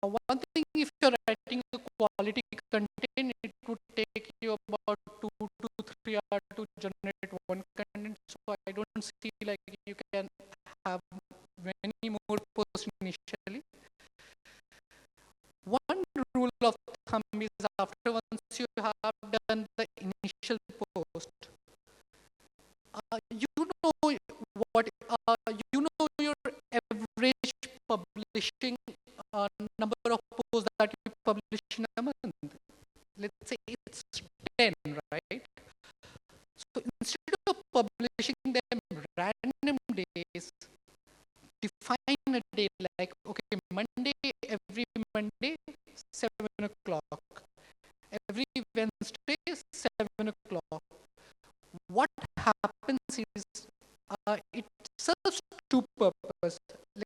One thing, if you're writing a quality content, it would take you about 2 to 3 hours to generate one content. So I don't see like you can have many more posts initially. One rule of thumb is, after once you have done the initial post, you know what your average publishing number of posts that you publish in a month. Let's say it's 10, right? So instead of publishing them random days, define a day like, okay, Monday, every Monday, 7 o'clock. Every Wednesday, 7 o'clock. What happens is, it serves two purposes.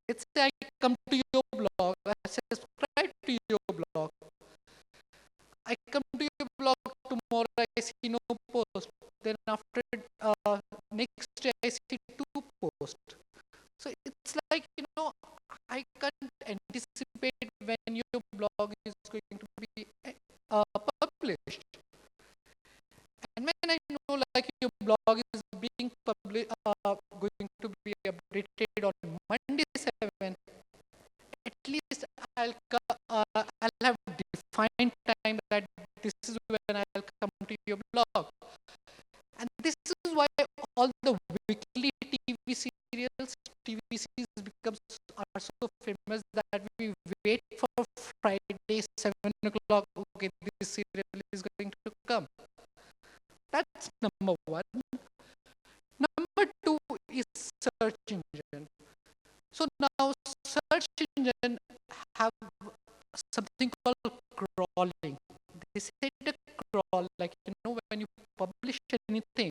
Let's say I come to your blog, I subscribe to your blog. I come to your blog tomorrow, I see no post. Then after next day, I see 2 posts. So it's like, I can't anticipate when your blog is going to be published. And when I know like your blog is being going to be updated on Monday 7, at least I'll have defined time that this is when I'll come to your blog. And this is why all the weekly TV serials, TV series are so famous, that we wait for Friday 7 o'clock. Okay, this serial is going to come. That's number one. Number two is search engine. So now search engine have something called crawling. They say the crawl, like, when you publish anything,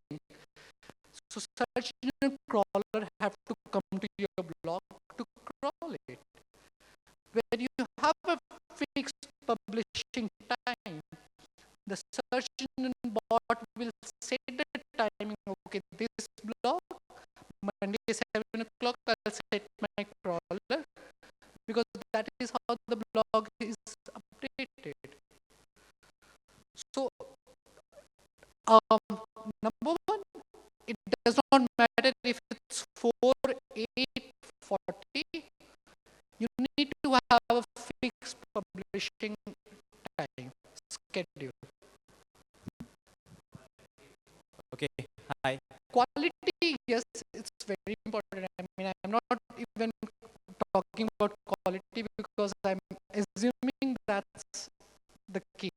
so search engine crawler have to come to your blog to crawl it. Where you have a fixed publishing time, the search engine bot will set the timing. Okay, this blog, Monday 7 o'clock, I'll set my crawler, because that is how the blog is updated. So, number one, it does not matter if it's 4, 8, 40. You need to have a fixed publishing time schedule. Okay, hi. Quality, yes, it's very important. I mean, I'm not even talking about quality because I'm assuming that's the key.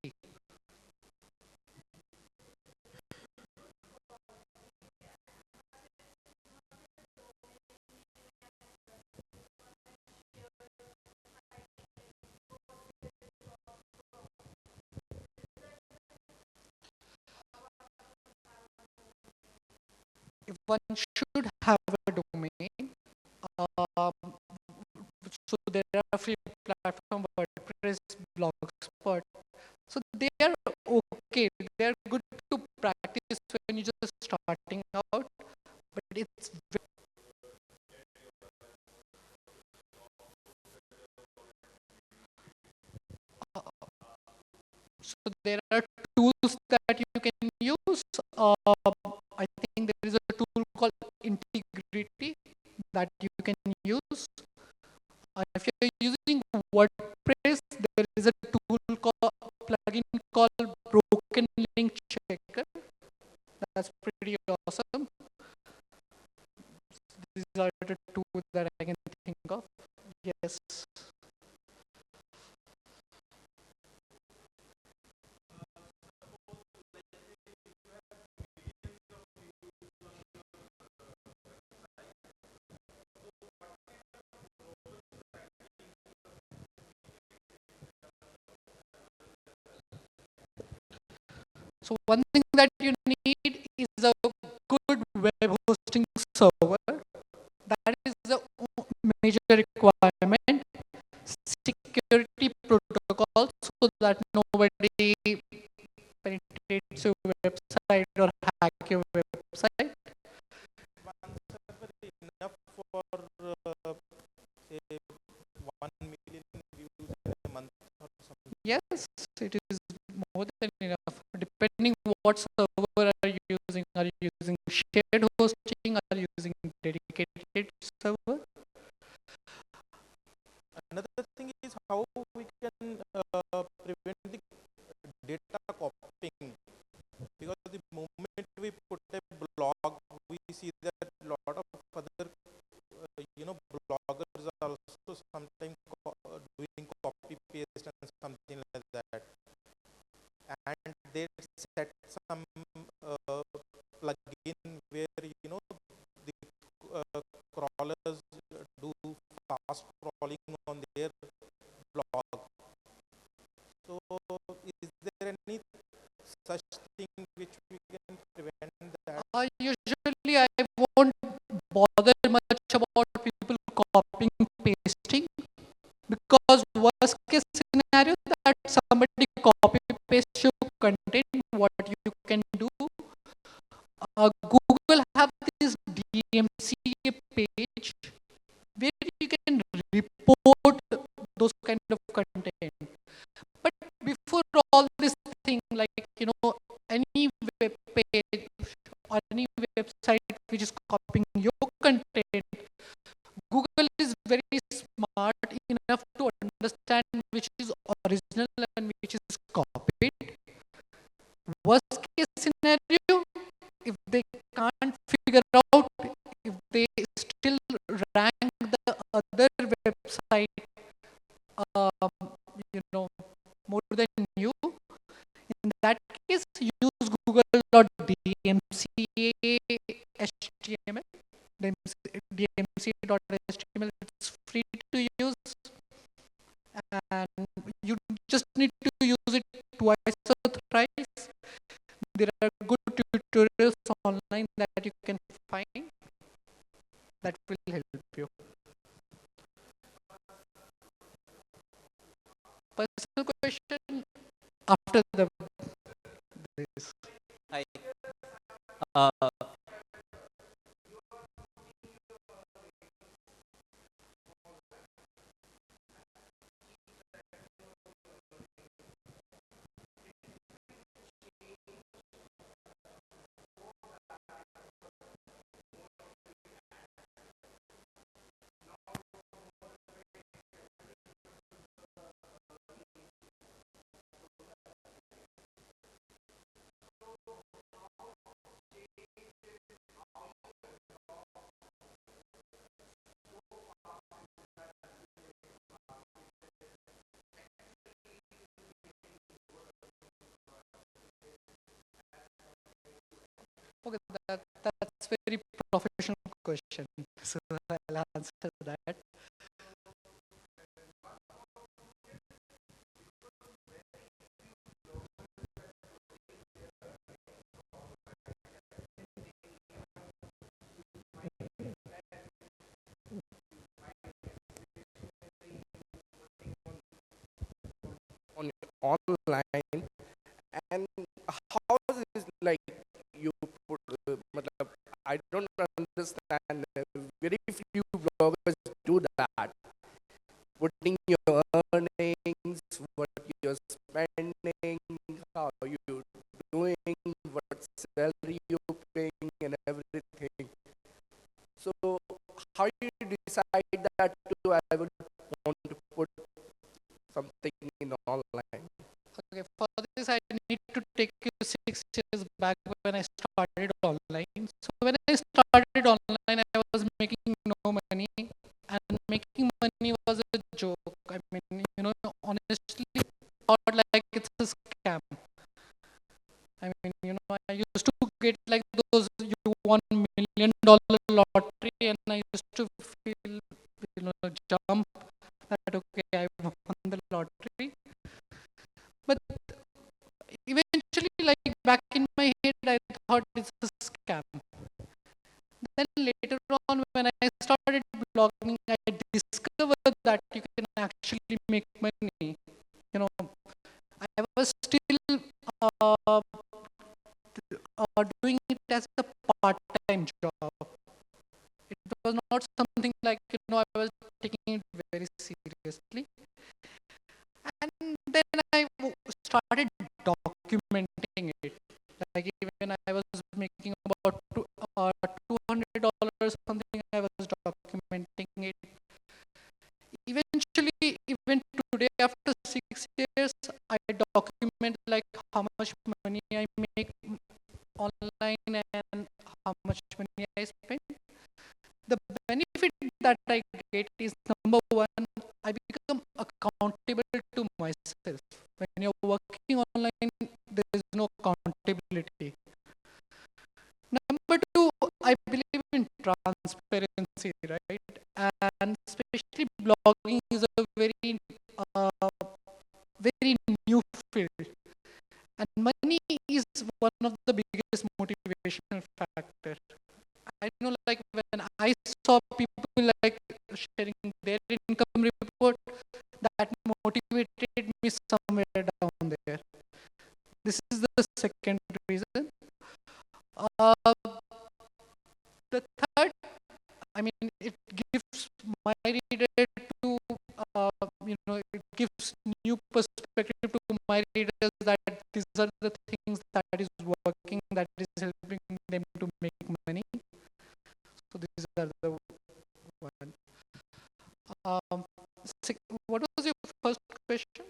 If one should have a domain, um, so there are free platform, WordPress, Blogspot. So they are okay. They are good to practice when you're just starting out, but it's so there are tools that you can use. I think there is a tool called Integrity that you can use. If you're using WordPress, there is a tool called plugin called Broken Link Checker. That's pretty awesome. These are the two that I can think of. Yes. So one thing that you need is a good web hosting server. That is the major requirement. security protocols so that nobody penetrates your website or hack your website? One server enough for say 1 million views in a month or something. Yes, it is more than enough. Depending what server are you using. Are you using shared hosting? Are you using dedicated server? Another thing is how we can prevent the data copying, because the moment we put a blog, we see that a lot of other bloggers are also sometimes doing copy paste and something like that, and they set some plugin where the crawlers do fast crawling on their blog. So is there any such thing which we can prevent that? Usually, I won't bother much about people copying pasting, because worst case scenario that somebody copy paste your content. What you can do, Google have this DMCA page where you can report those kind of content. But before all this thing, like any web page or any website which is copying your content, Google is very smart enough to understand which is original and which is copied. Worst case scenario, if they can't figure out, if they still rank the other website, um, you know, more than you, in that case, use google.dmca html. dmc.html, it's free to use, and you just need to use it twice or thrice. There are good tutorials online that you can find that will help you. Personal question after this. Hi. Uh, Okay, that's very professional question. So I'll answer that. on online, and how is like you put matlab, I don't understand, very few bloggers do that, putting your earnings, what you're spending, how you doing, what salary you're paying, and everything. So how you decide that I will want to put something in online? Okay, for this I need to take you 6 years back when I started online. So when I started online, I was making no money, and making money was a joke. I mean, honestly, thought like it's a scam. I mean, I used to get like those you $1 million lottery, and I used to feel, jump that okay, I won the lottery. But eventually, like back in my head, I thought it's a scam. Then later on, when I started blogging, I discovered that you can actually make money. You know, I was still doing it as a part-time job. It was not something like, I was taking it very seriously. And then I started documenting it. Like even I was making about $200 something, I was documenting it. Eventually, even today, after 6 years, I document like how much money I make online and how much money I spend. The benefit that I get is, number one, I become accountable to myself. When you're working online, there is no accountability. Number two, I believe in transparency, right? And especially blogging is a uh, very new field. And money is one of the biggest motivational factor. I know, like when I saw people like sharing their income report, that motivated me somewhere down there. This is the second reason. Uh, the third, I mean, it gives my reader to, it gives new perspective to my readers that these are the things that is working, that is helping them to make money. So these are the one. Um, what was your first question?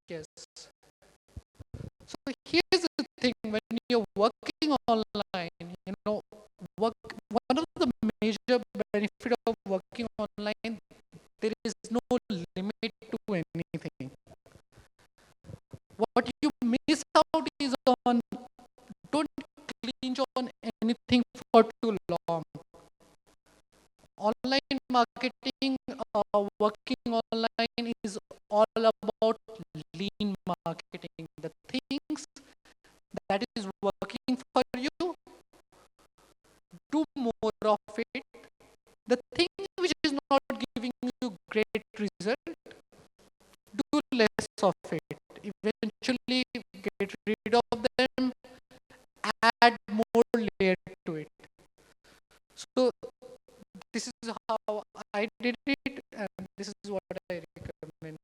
Yes. So here's the thing: when you're working online, one of the major benefit of working online, there is no limit to anything. What you miss out is on, don't clinch on anything for too long. Online marketing, working online is all about lean marketing. The things that is working for you, do more of it. The thing which is not giving you great result, do less of it. Eventually get rid of them, add more layer to it. So this is how I did it, and this is what I recommend.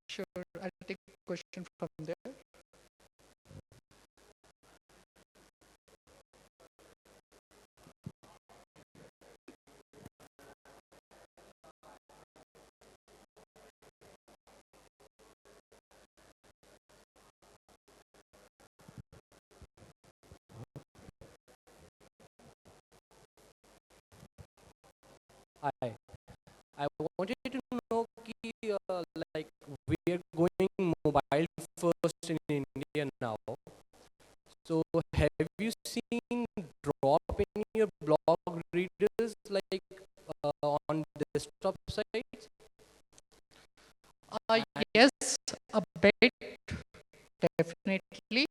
Sure, I'll take a question from there. Hi. I wanted to know like we are going mobile first in India now. So have you seen drop in your blog readers like on desktop sites? Yes, a bit, definitely,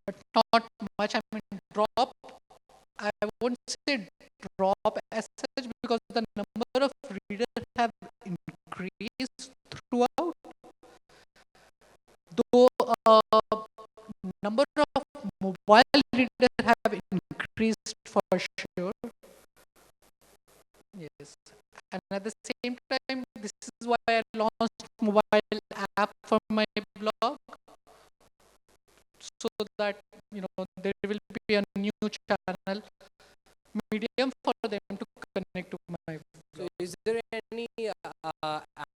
but not much. I mean, drop, I won't say drop as such, because the number of readers have increased throughout. Though number of mobile readers have increased for sure. Yes, and at the same time, this is why I launched mobile app for my blog, so that there will be a new channel medium for them to connect to my So blog. is there any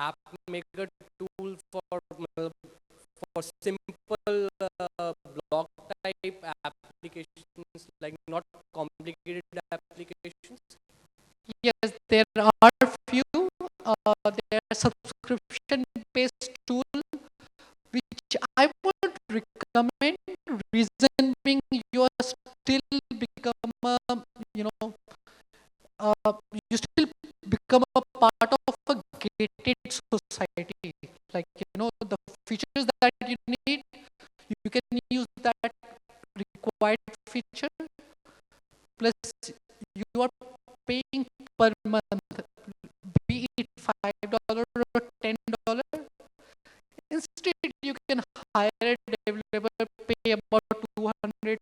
app maker tool for simple blog type applications, like not complicated applications? Yes, there are few. There are subscription based tool which I would recommend. Reason being, you are still become a, you know you still become a part of a gated society. Like the features that you need, you can use that required feature, plus you are paying per month, be it $5 or $10. Instead, you can hire a developer, pay about 200,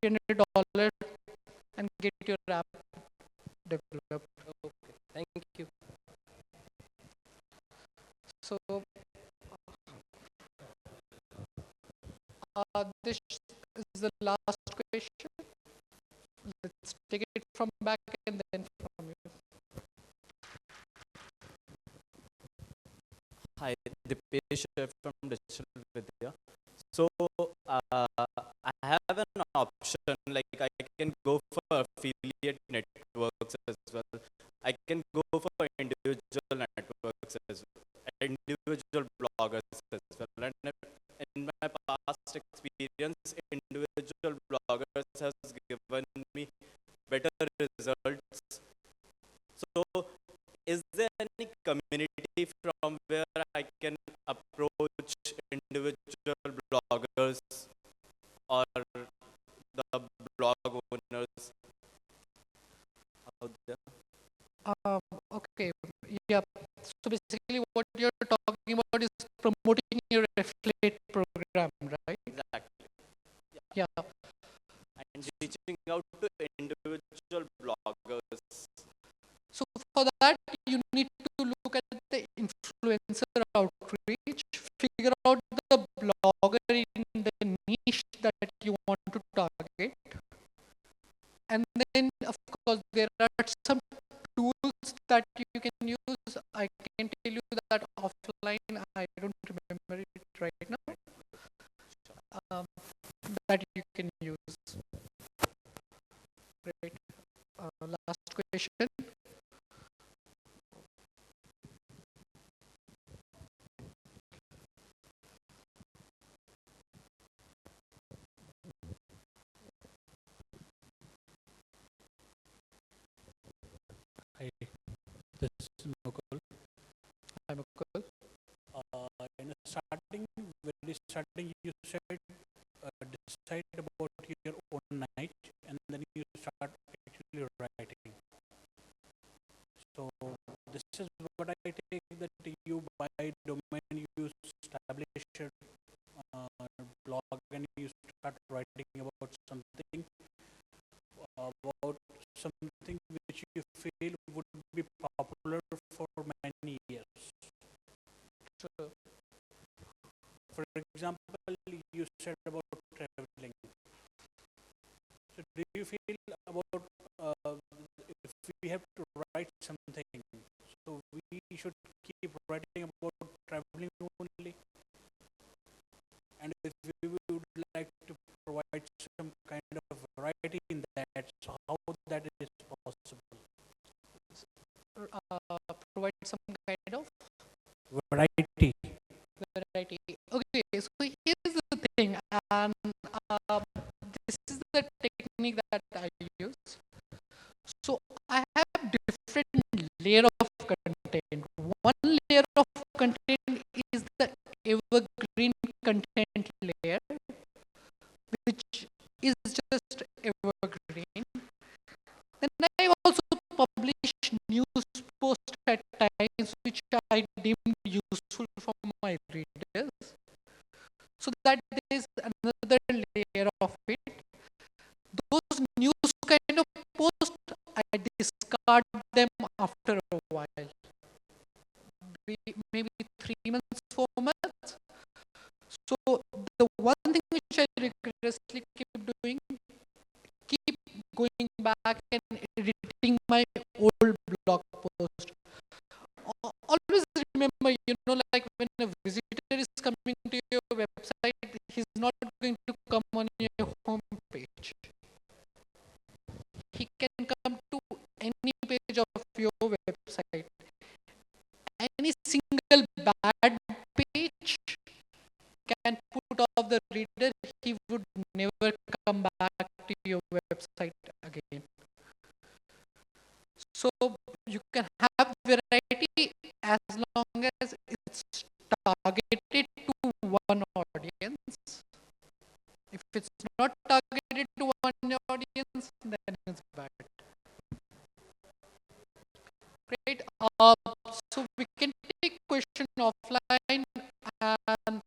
$300, and get your app developed. Okay, thank you. So, this is the last question. Let's take it from back and then from you. Hi, Dipesh from Digital Vidya. So I have an option, like I can go for affiliate networks as well. I can go for individual networks as well, individual bloggers as well. And in my past experience, individual bloggers has given me better results. So is there any community from where I can approach individual bloggers or the blog owners out there? Okay, yeah. So basically, what you're talking about is promoting your affiliate program, right? Exactly. Yeah. And reaching out to individual bloggers. So for that, you need to look at the influencer outreach, figure out the blogger in the niche that you want to target, and then of course there are some tools that you can use. I can tell you that offline. I don't remember it right now. That you can use. Right. Last question. Hi, this is Mukul. I'm cool. In the starting, very starting, you said decide about your own niche, and then you start actually writing. So this is what I take, that you buy domain, you establish your blog, and you start writing about something which you feel would be popular for many years. So, For example, you said about traveling. So do you feel about if we have to write something, so we should keep writing about traveling only? And if we would like to provide some kind of variety in that, so how that is possible? provide some kind of Variety. variety. Okay, so here's the thing, and this is the technique that I use. So I have different layer of content. One layer of content is the evergreen content layer, which is just evergreen. Then I also publish news posts at times which I deemed useful for my readers. So that there is another layer of it. Those news kind of posts, I discard them after a while. Maybe 3 months, 4 months. So the one thing which I rigorously keep doing, keep going back and editing my old blog post. Always remember, like when a visitor is coming to your website, he's not going to come on your home page. He can come to any page of your website. Any single bad page can put off the reader. He would never come back to your website again. So you can have variety as long as it's targeted to one audience. If it's not targeted to one audience, then it's bad. Great. So we can take question offline, and